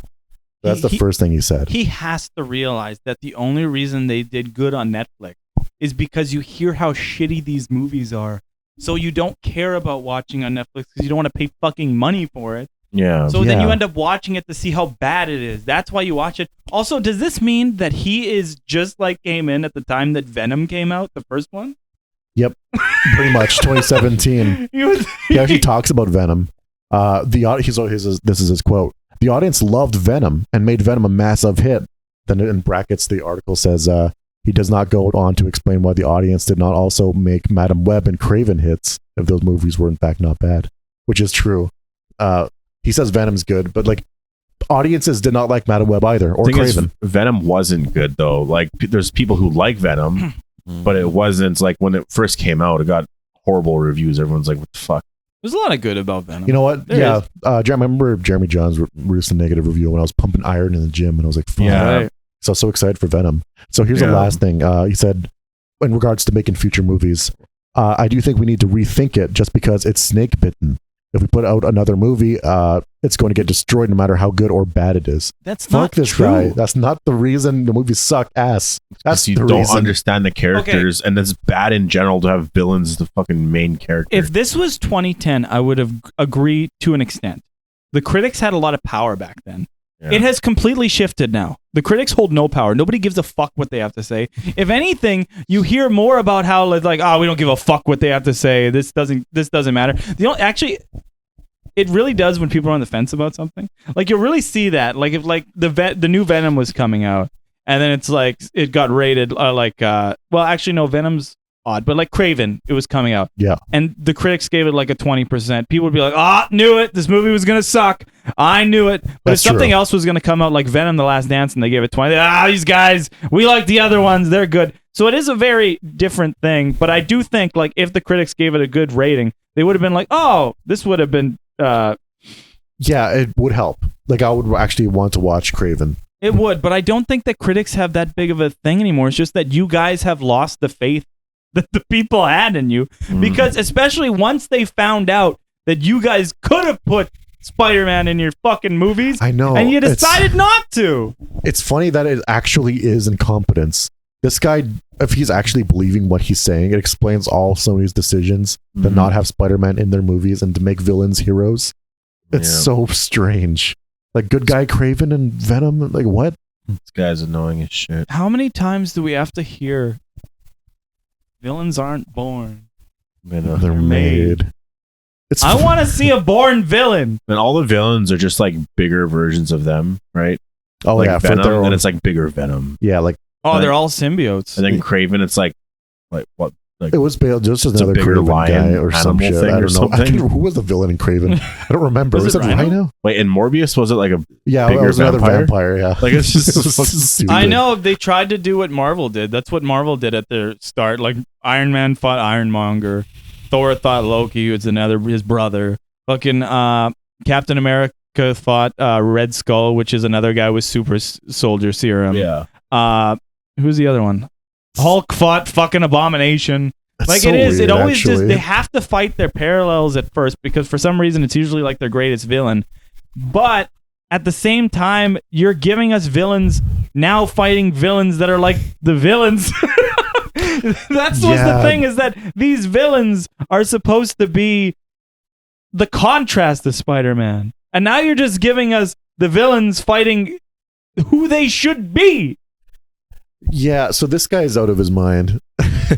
Speaker 2: That's the first thing he said.
Speaker 1: He has to realize that the only reason they did good on Netflix is because you hear how shitty these movies are, so you don't care about watching on Netflix because you don't want to pay fucking money for it.
Speaker 3: Yeah.
Speaker 1: So then you end up watching it to see how bad it is. That's why you watch it. Also, does this mean that he is just like came in at the time that Venom came out, the first one?
Speaker 2: Yep. Pretty much 2017. He actually talks about Venom. This is his quote. The audience loved Venom and made Venom a massive hit. Then in brackets, the article says he does not go on to explain why the audience did not also make Madam Web and Craven hits if those movies were in fact not bad, which is true. He says Venom's good, but like audiences did not like Madam Web either, or Craven.
Speaker 3: Venom wasn't good though. Like there's people who like Venom, but it wasn't like when it first came out, it got horrible reviews. Everyone's like, what the fuck?
Speaker 1: There's a lot of good about Venom.
Speaker 2: You know what? I remember Jeremy Johns released a negative review when I was pumping iron in the gym, and I was like, fuck.
Speaker 3: Yeah.
Speaker 1: Right.
Speaker 2: So I was so excited for Venom. So here's the last thing. He said, in regards to making future movies, I do think we need to rethink it just because it's snake bitten. If we put out another movie, it's going to get destroyed no matter how good or bad it is.
Speaker 1: That's
Speaker 2: Fuck
Speaker 1: not
Speaker 2: this
Speaker 1: true.
Speaker 2: guy. That's not the reason the movies suck ass. That's
Speaker 3: you
Speaker 2: the
Speaker 3: don't
Speaker 2: reason.
Speaker 3: understand the characters, and it's bad in general to have villains as the fucking main character.
Speaker 1: If this was 2010, I would have agreed to an extent. The critics had a lot of power back then. Yeah. It has completely shifted now. The critics hold no power. Nobody gives a fuck what they have to say. If anything, you hear more about how like, oh, we don't give a fuck what they have to say. This doesn't matter. Actually, it really does when people are on the fence about something. Like you'll really see that. Like if like the new Venom was coming out, and then it's like it got rated Venom's odd, but like Craven, it was coming out.
Speaker 2: Yeah.
Speaker 1: And the critics gave it like a 20%. People would be like, knew it. This movie was going to suck. I knew it. But if something else was going to come out like Venom The Last Dance and they gave it 20, these guys, we like the other ones. They're good. So it is a very different thing. But I do think like if the critics gave it a good rating, they would have been like, this would have been... yeah,
Speaker 2: it would help. Like I would actually want to watch Craven.
Speaker 1: It would, but I don't think that critics have that big of a thing anymore. It's just that you guys have lost the faith that the people had in you. Because especially once they found out that you guys could have put Spider-Man in your fucking movies,
Speaker 2: I know,
Speaker 1: and you decided not to.
Speaker 2: It's funny that it actually is incompetence. This guy, if he's actually believing what he's saying, it explains all Sony's decisions to not have Spider-Man in their movies and to make villains heroes. It's so strange. Like good guy Craven and Venom, like what?
Speaker 3: This guy's annoying as shit.
Speaker 1: How many times do we have to hear villains aren't born?
Speaker 2: They're made.
Speaker 1: I want to see a born villain.
Speaker 3: And all the villains are just like bigger versions of them, right?
Speaker 2: Oh
Speaker 3: like
Speaker 2: yeah,
Speaker 3: Venom, and it's like bigger Venom.
Speaker 2: Yeah, like
Speaker 1: they're all symbiotes.
Speaker 3: And then Craven, it's like what? Like
Speaker 2: it was just another
Speaker 3: bigger
Speaker 2: Craven
Speaker 3: lion
Speaker 2: guy or some shit.
Speaker 3: Thing
Speaker 2: I don't know.
Speaker 3: something.
Speaker 2: I who was the villain in Craven? I don't remember. Was it Rhino?
Speaker 3: Wait, in Morbius, was it like a
Speaker 2: bigger
Speaker 3: it was
Speaker 2: another vampire? Yeah,
Speaker 3: like it's just
Speaker 2: it was fucking stupid.
Speaker 1: I know they tried to do what Marvel did. That's what Marvel did at their start. Like Iron Man fought Ironmonger, Thor thought Loki was his brother. Fucking Captain America fought Red Skull, which is another guy with super soldier serum.
Speaker 3: Yeah.
Speaker 1: Who's the other one? Hulk fought fucking Abomination.
Speaker 2: That's
Speaker 1: like
Speaker 2: so
Speaker 1: it is.
Speaker 2: weird,
Speaker 1: It always
Speaker 2: actually.
Speaker 1: just they have to fight their parallels at first because for some reason it's usually like their greatest villain. But at the same time, you're giving us villains now fighting villains that are like the villains. That's what's the thing is that these villains are supposed to be the contrast to Spider-Man. And now you're just giving us the villains fighting who they should be.
Speaker 2: Yeah, so this guy is out of his mind.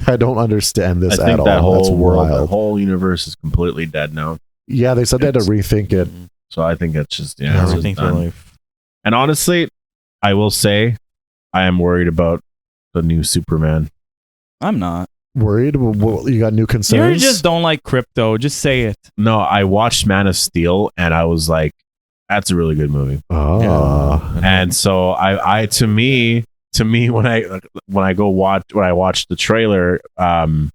Speaker 2: I don't understand this
Speaker 3: I think
Speaker 2: at
Speaker 3: that
Speaker 2: all. That's
Speaker 3: whole world,
Speaker 2: wild.
Speaker 3: the whole universe is completely dead now.
Speaker 2: Yeah, they said they had to rethink it.
Speaker 3: So I think that's just it's
Speaker 4: Rethink
Speaker 3: just
Speaker 4: your
Speaker 3: done.
Speaker 4: life.
Speaker 3: And honestly, I will say, I am worried about the new Superman.
Speaker 1: I'm not.
Speaker 2: Worried? Well, you got new concerns?
Speaker 1: You just don't like crypto. Just say it.
Speaker 3: No, I watched Man of Steel and I was like, that's a really good movie.
Speaker 2: Oh.
Speaker 4: Yeah.
Speaker 3: And so I to me when I watch the trailer, the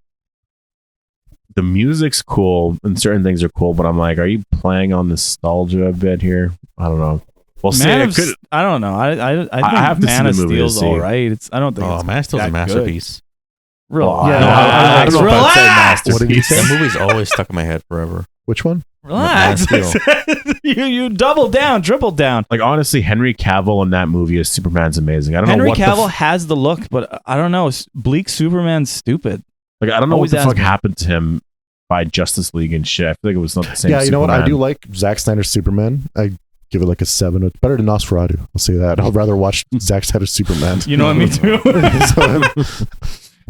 Speaker 3: music's cool and certain things are cool, but I'm like, are you playing on nostalgia a bit here? I don't know. Well,
Speaker 1: I don't know. I think
Speaker 3: have to
Speaker 1: Man of
Speaker 3: see the movie to
Speaker 1: Steel's
Speaker 3: see.
Speaker 1: all right. I don't think it's
Speaker 4: Man of Steel's a
Speaker 1: that
Speaker 4: masterpiece.
Speaker 1: Relax.
Speaker 3: I don't know if I'd say masterpiece.
Speaker 2: What did you say?
Speaker 4: That movie's always stuck in my head forever.
Speaker 2: Which one?
Speaker 1: Relax.
Speaker 4: Man of
Speaker 1: you double down, triple down.
Speaker 3: Like honestly, Henry Cavill in that movie as Superman's amazing. I don't know
Speaker 1: Henry
Speaker 3: what
Speaker 1: Cavill has the look, but I don't know. Bleak Superman's stupid.
Speaker 3: I don't know
Speaker 1: Always
Speaker 3: what the fuck
Speaker 1: has been.
Speaker 3: happened to him by Justice League and shit. I feel like it was not the same.
Speaker 2: Yeah, you know what? I
Speaker 3: Superman.
Speaker 2: do like Zack Snyder's Superman. I give it like a 7. It's better than Nosferatu. I'll say that. I'd rather watch Zack Snyder's Superman.
Speaker 1: You know what? Me too.
Speaker 2: So,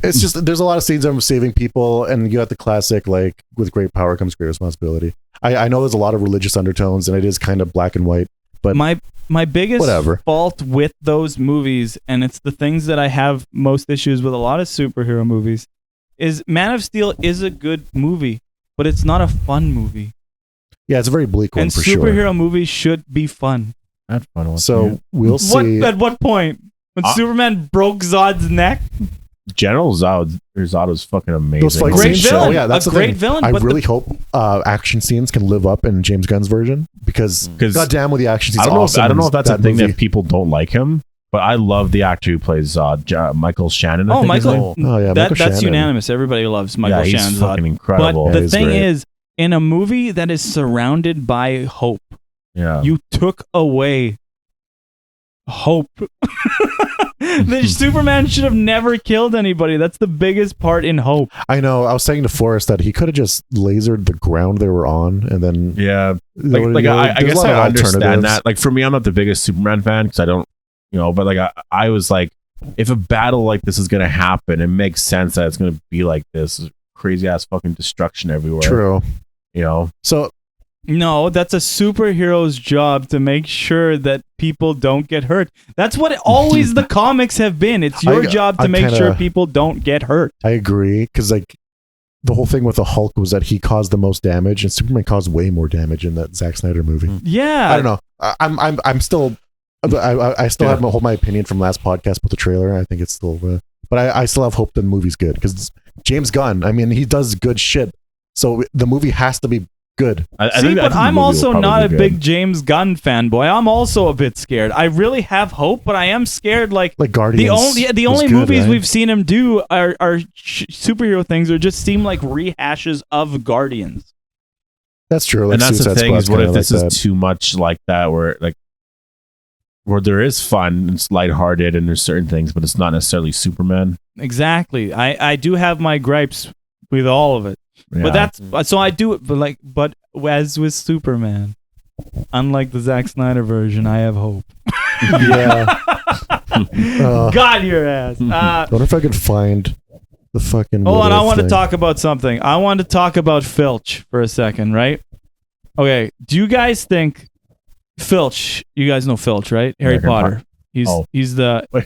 Speaker 2: it's just there's a lot of scenes of him saving people, and you got the classic like with great power comes great responsibility. I know there's a lot of religious undertones, and it is kind of black and white. But
Speaker 1: my biggest fault with those movies, and it's the things that I have most issues with a lot of superhero movies, is Man of Steel is a good movie, but it's not a fun movie.
Speaker 2: Yeah, it's a very bleak one
Speaker 1: and
Speaker 2: for sure.
Speaker 1: superhero movies should be fun.
Speaker 3: That's fun.
Speaker 2: So we'll see.
Speaker 1: At what point? When Superman broke Zod's neck?
Speaker 3: General Zod was fucking amazing.
Speaker 2: Those fight
Speaker 1: Great
Speaker 2: scenes,
Speaker 1: villain.
Speaker 2: yeah, that's
Speaker 1: a
Speaker 2: the
Speaker 1: great
Speaker 2: thing.
Speaker 1: villain.
Speaker 2: I
Speaker 1: but
Speaker 2: really hope action scenes can live up in James Gunn's version because goddamn, with the action scenes,
Speaker 3: I don't know.
Speaker 2: awesome
Speaker 3: I don't know if that's a thing
Speaker 2: movie.
Speaker 3: that people don't like him, but I love the actor who plays Zod, Michael Shannon. I think his
Speaker 1: Michael.
Speaker 3: name.
Speaker 2: Oh yeah,
Speaker 1: that's
Speaker 2: Shannon.
Speaker 1: unanimous. Everybody loves Michael
Speaker 3: he's
Speaker 1: Shannon.
Speaker 3: fucking incredible.
Speaker 1: But the
Speaker 2: he's
Speaker 1: thing
Speaker 2: great.
Speaker 1: is, in a movie that is surrounded by hope, you took away hope. The Superman should have never killed anybody. That's the biggest part in Hope.
Speaker 2: I know. I was saying to Forrest that he could have just lasered the ground they were on, and then
Speaker 3: I guess I understand that. Like for me, I'm not the biggest Superman fan because I don't, but like I was like, if a battle like this is gonna happen, it makes sense that it's gonna be like this crazy ass fucking destruction everywhere.
Speaker 2: True.
Speaker 3: So.
Speaker 1: No, that's a superhero's job to make sure that people don't get hurt. That's what always the comics have been. It's your job to make sure people don't get hurt.
Speaker 2: I agree, because like the whole thing with the Hulk was that he caused the most damage, and Superman caused way more damage in that Zack Snyder movie.
Speaker 1: Yeah,
Speaker 2: I don't know. I'm still. I still have hold my opinion from last podcast with the trailer. I think it's still, but I still have hope that the movie's good because James Gunn. I mean, he does good shit. So the movie has to be good.
Speaker 1: See, but I'm also not a big James Gunn fanboy. I'm also a bit scared. I really have hope, but I am scared. Like
Speaker 2: Guardians.
Speaker 1: The only movies we've seen him do are superhero things, or just seem like rehashes of Guardians.
Speaker 2: That's true. Like
Speaker 3: and that's the thing is, what if this
Speaker 2: like
Speaker 3: is too much like that, where there is fun, it's lighthearted, and there's certain things, but it's not necessarily Superman.
Speaker 1: Exactly. I do have my gripes with all of it, but that's so I do it. But as with Superman, unlike the Zack Snyder version, I have hope.
Speaker 2: Yeah.
Speaker 1: God, your ass.
Speaker 2: I wonder if I could find the fucking.
Speaker 1: Hold on, I want to talk about something. I want to talk about Filch for a second, right? Okay, do you guys think Filch? You guys know Filch, right? Harry Potter. He's the.
Speaker 3: Wait,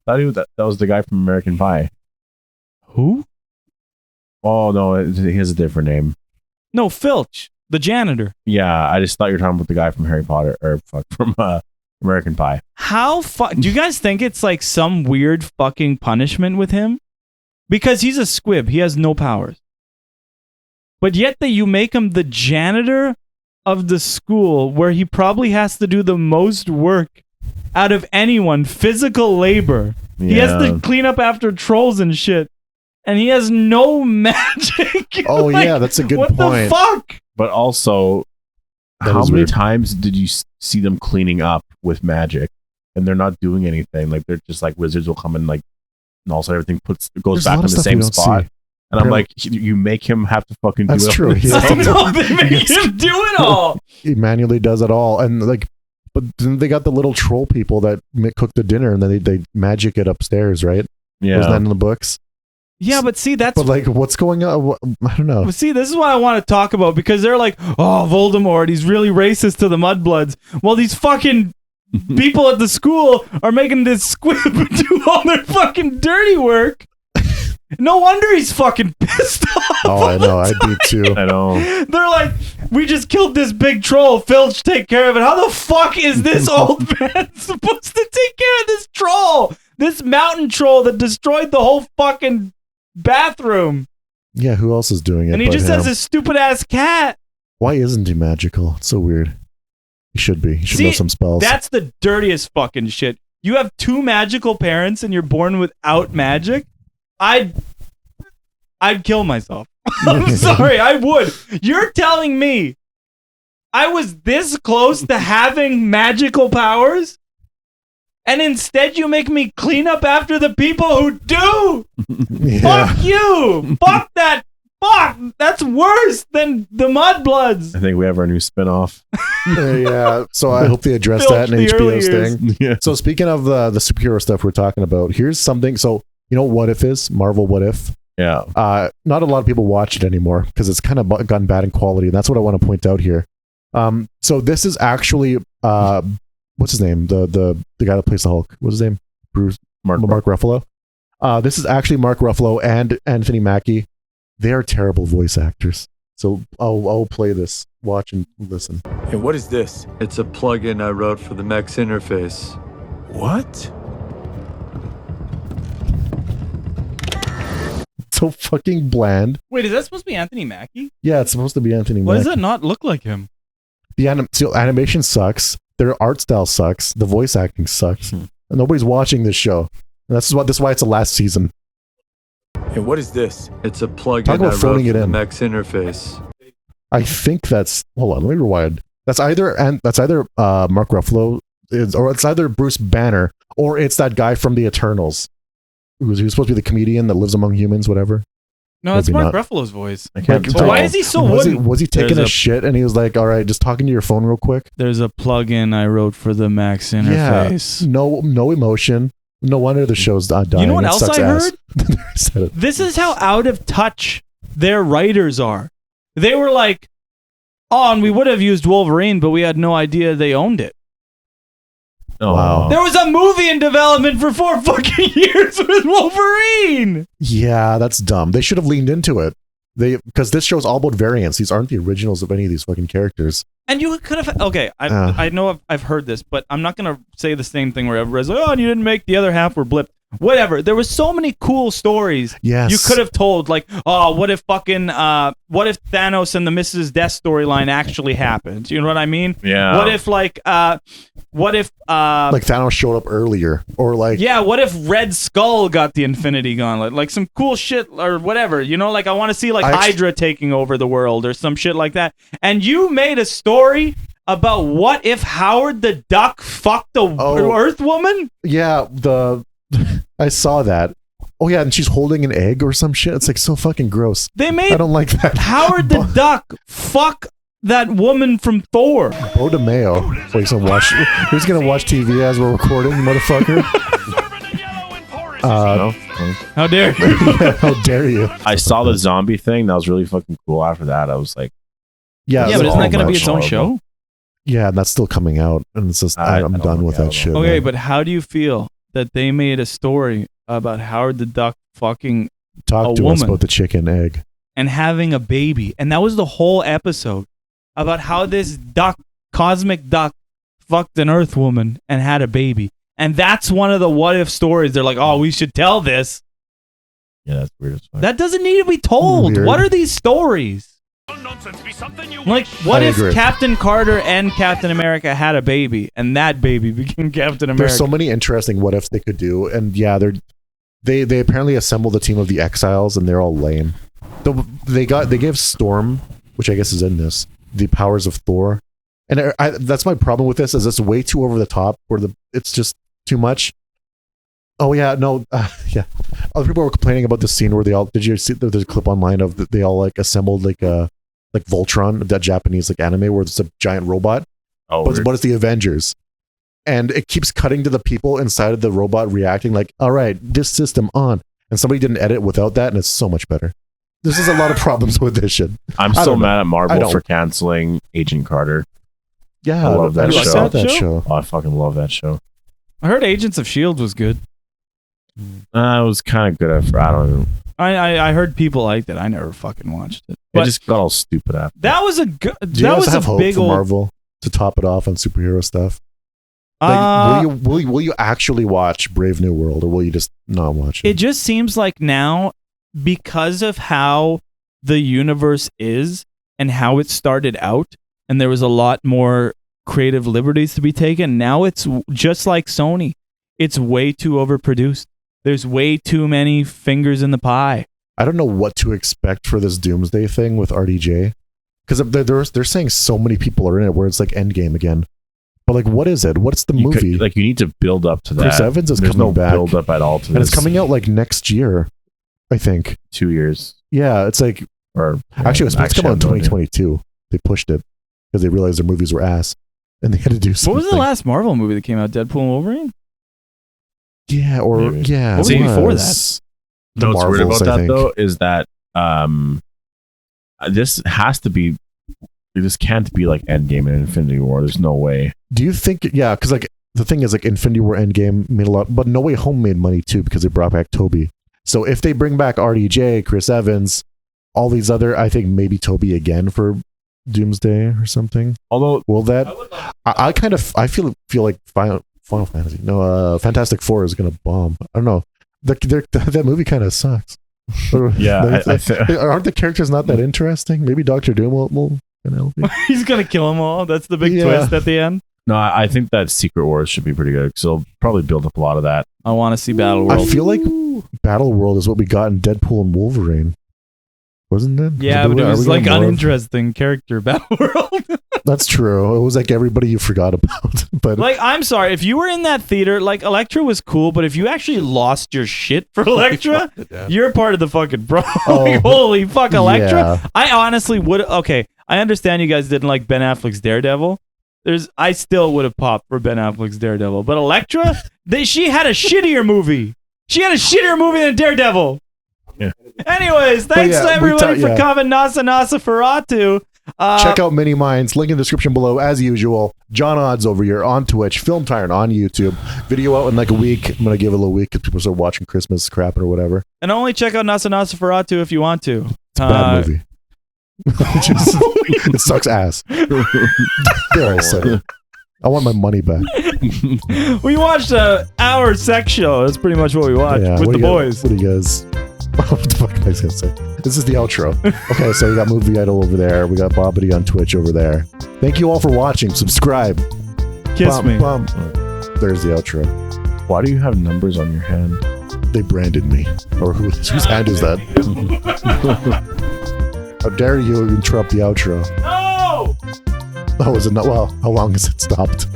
Speaker 3: that was the guy from American Pie.
Speaker 1: Who?
Speaker 3: Oh no, he has a different name.
Speaker 1: No, Filch, the janitor.
Speaker 3: Yeah, I just thought you were talking about the guy from Harry Potter from American Pie.
Speaker 1: Do you guys think it's like some weird fucking punishment with him? Because he's a squib. He has no powers. But yet that you make him the janitor of the school where he probably has to do the most work out of anyone, physical labor. Yeah. He has to clean up after trolls and shit. And he has no magic.
Speaker 2: Oh, yeah, that's a good point.
Speaker 1: What the fuck?
Speaker 3: But also, how many times did you see them cleaning up with magic and they're not doing anything? Like, they're just like wizards will come and like, and also everything goes back in the same spot. And I'm like, you make him have to fucking do it.
Speaker 2: That's true.
Speaker 1: I know, they make him do it all.
Speaker 2: He manually does it all. And like, but then they got the little troll people that cook the dinner and then they magic it upstairs, right?
Speaker 3: Yeah.
Speaker 2: Wasn't that in the books?
Speaker 1: Yeah, but see, that's...
Speaker 2: But like, what's going on? I don't know.
Speaker 1: But see, this is what I want to talk about, because they're like, oh, Voldemort, he's really racist to the Mudbloods. Well, these fucking people at the school are making this squib do all their fucking dirty work. No wonder he's fucking pissed off.
Speaker 2: Oh, I know. I'd be too.
Speaker 3: I know.
Speaker 1: They're like, we just killed this big troll. Filch, take care of it. How the fuck is this old man supposed to take care of this troll? This mountain troll that destroyed the whole fucking bathroom.
Speaker 2: Yeah, who else is doing it?
Speaker 1: And he just has this stupid ass cat.
Speaker 2: Why isn't he magical? It's so weird. He should be. He should know some spells.
Speaker 1: That's the dirtiest fucking shit. You have two magical parents and you're born without magic? I'd kill myself. I'm sorry, I would. You're telling me I was this close to having magical powers? And instead you make me clean up after the people who do? Yeah. Fuck you! Fuck that! Fuck! That's worse than the Mudbloods!
Speaker 3: I think we have our new spinoff.
Speaker 2: Yeah, so I hope they address that in HBO's thing. Yeah. So speaking of the superhero stuff we're talking about, here's something. So, you know what What If is? Marvel What If?
Speaker 3: Yeah.
Speaker 2: Not a lot of people watch it anymore because it's kind of gotten bad in quality. And that's what I want to point out here. So this is actually... what's his name? The guy that plays the Hulk. What's his name? Mark Ruffalo. This is actually Mark Ruffalo and Anthony Mackie. They are terrible voice actors. So I'll play this. Watch and listen.
Speaker 5: Hey, what is this? It's a plugin I wrote for the Mech's interface. What?
Speaker 2: So fucking bland.
Speaker 1: Wait, is that supposed to be Anthony Mackie?
Speaker 2: Yeah, it's supposed to be Anthony Mackie.
Speaker 1: Why does that not look like him?
Speaker 2: The animation sucks. Their art style sucks. The voice acting sucks. And nobody's watching this show. And this is why it's the last season.
Speaker 5: Hey, what is this? It's a plugin
Speaker 2: Talk about
Speaker 5: I wrote
Speaker 2: phoning
Speaker 5: for
Speaker 2: it
Speaker 5: the
Speaker 2: in.
Speaker 5: Mech's interface.
Speaker 2: I think that's... Hold on, let me rewind. That's either Mark Ruffalo, or it's either Bruce Banner, or it's that guy from the Eternals. Who's supposed to be the comedian that lives among humans, whatever.
Speaker 1: No, it's Mark Ruffalo's voice.
Speaker 2: I can't
Speaker 1: tell. Why is he so wooden?
Speaker 2: Was he taking a shit and he was like, all right, just talking to your phone real quick?
Speaker 1: There's a plugin I wrote for the Max interface.
Speaker 2: Yeah, no emotion. No wonder the show's dying.
Speaker 1: You know what else I heard?
Speaker 2: Said it.
Speaker 1: This is how out of touch their writers are. They were like, oh, and we would have used Wolverine, but we had no idea they owned it.
Speaker 2: Oh. Wow.
Speaker 1: There was a movie in development for 4 fucking years with Wolverine.
Speaker 2: Yeah, that's dumb. They should have leaned into it. Because this show's all about variants. These aren't the originals of any of these fucking characters.
Speaker 1: And you could have... Okay, I know I've heard this, but I'm not going to say the same thing where everybody's like, oh, and you didn't make the other half were blipped. whatever. There were so many cool stories
Speaker 2: Yes.
Speaker 1: you could have told. Like, oh, what if Thanos and the Mrs. Death storyline actually happened? You know what I mean?
Speaker 3: Yeah.
Speaker 1: What if like
Speaker 2: Thanos showed up earlier, or like
Speaker 1: yeah, what if Red Skull got the Infinity Gauntlet? Like some cool shit or whatever. You know, like I want to see like Hydra taking over the world or some shit like that. And you made a story about what if Howard the Duck fucked the Earth woman?
Speaker 2: Yeah, I saw that. Oh yeah, and she's holding an egg or some shit. It's like so fucking gross. I don't like that.
Speaker 1: Howard the Duck fuck that woman from Thor.
Speaker 2: Bo DeMayo. Wait, who's gonna watch TV as we're recording, motherfucker?
Speaker 1: How dare you?
Speaker 2: Yeah, how dare you?
Speaker 3: I saw the zombie thing. That was really fucking cool. After that, I was like,
Speaker 2: yeah,
Speaker 1: but isn't that going to be its own show?
Speaker 2: Yeah, and that's still coming out, and it's just I'm done with that shit.
Speaker 1: Okay,
Speaker 2: man.
Speaker 1: but how do you feel that they made a story about Howard the Duck fucking
Speaker 2: Talk to
Speaker 1: woman
Speaker 2: us about the chicken egg
Speaker 1: and having a baby, and that was the whole episode about how this cosmic duck, fucked an Earth woman and had a baby, and that's one of the what if stories. They're like, oh, we should tell this.
Speaker 3: yeah, that's weird as fuck.
Speaker 1: That doesn't need to be told.
Speaker 2: Weird.
Speaker 1: What are these stories? Like, what
Speaker 2: I
Speaker 1: if
Speaker 2: agree.
Speaker 1: Captain Carter and Captain America had a baby, and that baby became Captain America?
Speaker 2: There's so many interesting what ifs they could do, and yeah, they apparently assembled a team of the Exiles, and they're all lame. They gave Storm, which I guess is in this, the powers of Thor, and that's my problem with this, is it's way too over the top, where it's just too much. Oh yeah, no, yeah. Other people were complaining about the scene where they all. Did you see? There's a clip online of they all like assembled like Voltron, that Japanese like anime where it's a giant robot,
Speaker 3: Oh,
Speaker 2: but it's the Avengers, and it keeps cutting to the people inside of the robot reacting like, all right, this system on, and somebody didn't edit without that, and it's so much better. This is a lot of problems with this shit.
Speaker 3: I'm so mad at Marvel for canceling Agent Carter.
Speaker 2: Yeah,
Speaker 3: I love that show.
Speaker 2: saw that show.
Speaker 3: Oh, I fucking love that show.
Speaker 1: I heard Agents of S.H.I.E.L.D. was good.
Speaker 3: It was kind of good at I don't know.
Speaker 1: I heard people liked it. I never fucking watched it.
Speaker 3: It
Speaker 1: But
Speaker 3: just got all stupid after.
Speaker 1: that was a good.
Speaker 2: Do you
Speaker 1: That
Speaker 2: guys
Speaker 1: was
Speaker 2: have
Speaker 1: a
Speaker 2: hope
Speaker 1: big
Speaker 2: for
Speaker 1: old.
Speaker 2: Marvel to top it off on superhero stuff? Like, will you actually watch Brave New World, or will you just not watch it?
Speaker 1: It just seems like now, because of how the universe is and how it started out, and there was a lot more creative liberties to be taken. Now it's just like Sony. It's way too overproduced. There's way too many fingers in the pie.
Speaker 2: I don't know what to expect for this Doomsday thing with RDJ, because they're saying so many people are in it, where it's like Endgame again. But like, what is it? What's the movie?
Speaker 3: You need to build up to that.
Speaker 2: Chris Evans is
Speaker 3: There's
Speaker 2: coming
Speaker 3: no
Speaker 2: back,
Speaker 3: build up at all to
Speaker 2: and
Speaker 3: this.
Speaker 2: it's coming out like next year, I think.
Speaker 3: 2 years.
Speaker 2: Yeah, it's like actually it's supposed to come out in 2022. They pushed it because they realized their movies were ass, and they had to do something.
Speaker 1: What was the last Marvel movie that came out? Deadpool and Wolverine?
Speaker 2: Yeah, or
Speaker 3: Maybe.
Speaker 2: yeah.
Speaker 1: What was before that?
Speaker 2: The
Speaker 3: What's weird
Speaker 2: Marvels,
Speaker 3: about
Speaker 2: I
Speaker 3: that
Speaker 2: think.
Speaker 3: though is that this has to be. This can't be like Endgame and Infinity War. There's no way.
Speaker 2: Do you think? Yeah, because like the thing is, like Infinity War, Endgame made a lot, but No Way Home made money too because they brought back Toby. So if they bring back RDJ, Chris Evans, all these other, I think maybe Toby again for Doomsday or something.
Speaker 3: Although,
Speaker 2: will that? I kind of feel like Final Fantasy. No, Fantastic Four is gonna bomb. I don't know. That movie kind of sucks.
Speaker 3: Yeah,
Speaker 2: aren't the characters not that interesting? Maybe Doctor Doom will
Speaker 1: He's gonna kill them all. That's the big twist at the end.
Speaker 3: No, I think that Secret Wars should be pretty good. So they'll probably build up a lot of that.
Speaker 1: I want to see Battle World.
Speaker 2: I feel like Battle World is what we got in Deadpool and Wolverine, wasn't it?
Speaker 1: Yeah, but it was like uninteresting character Battle World.
Speaker 2: That's true. It was like everybody you forgot about. But
Speaker 1: like, I'm sorry, if you were in that theater, like Elektra was cool, but if you actually lost your shit for Elektra, you're part of the fucking problem. Like, holy fuck, Elektra!
Speaker 2: Yeah.
Speaker 1: I honestly would. Okay, I understand you guys didn't like Ben Affleck's Daredevil. I still would have popped for Ben Affleck's Daredevil, but Elektra, she had a shittier movie. She had a shittier movie than Daredevil.
Speaker 3: Yeah.
Speaker 1: Anyways, thanks to everybody for coming. Nosferatu.
Speaker 2: Check out Mini Minds, link in the description below as usual. John Odds over here on Twitch, Film Tyrant on YouTube. Video out in like a week. I'm gonna give it a little week because people start watching Christmas crap or whatever.
Speaker 1: And only check out Nosferatu if you want to.
Speaker 2: It's a bad movie. It sucks ass. There, I said it. I want my money back.
Speaker 1: We watched our sex show. That's pretty much what we watched with the boys.
Speaker 2: What do you guys? What the fuck am I gonna say? This is the outro. Okay, so we got Movie Idol over there. We got Bobbity on Twitch over there. Thank you all for watching. Subscribe.
Speaker 1: Kiss me.
Speaker 2: There's the outro.
Speaker 3: Why do you have numbers on your hand?
Speaker 2: They branded me. Or whose hand is that? How dare you interrupt the outro?
Speaker 1: No!
Speaker 2: Oh, is it not? Well, how long has it stopped?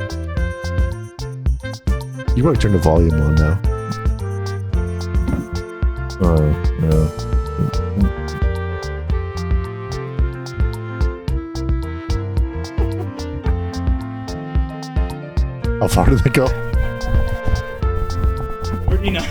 Speaker 2: You probably turn the volume on now.
Speaker 3: Oh, no.
Speaker 2: How far did it go?
Speaker 1: 39.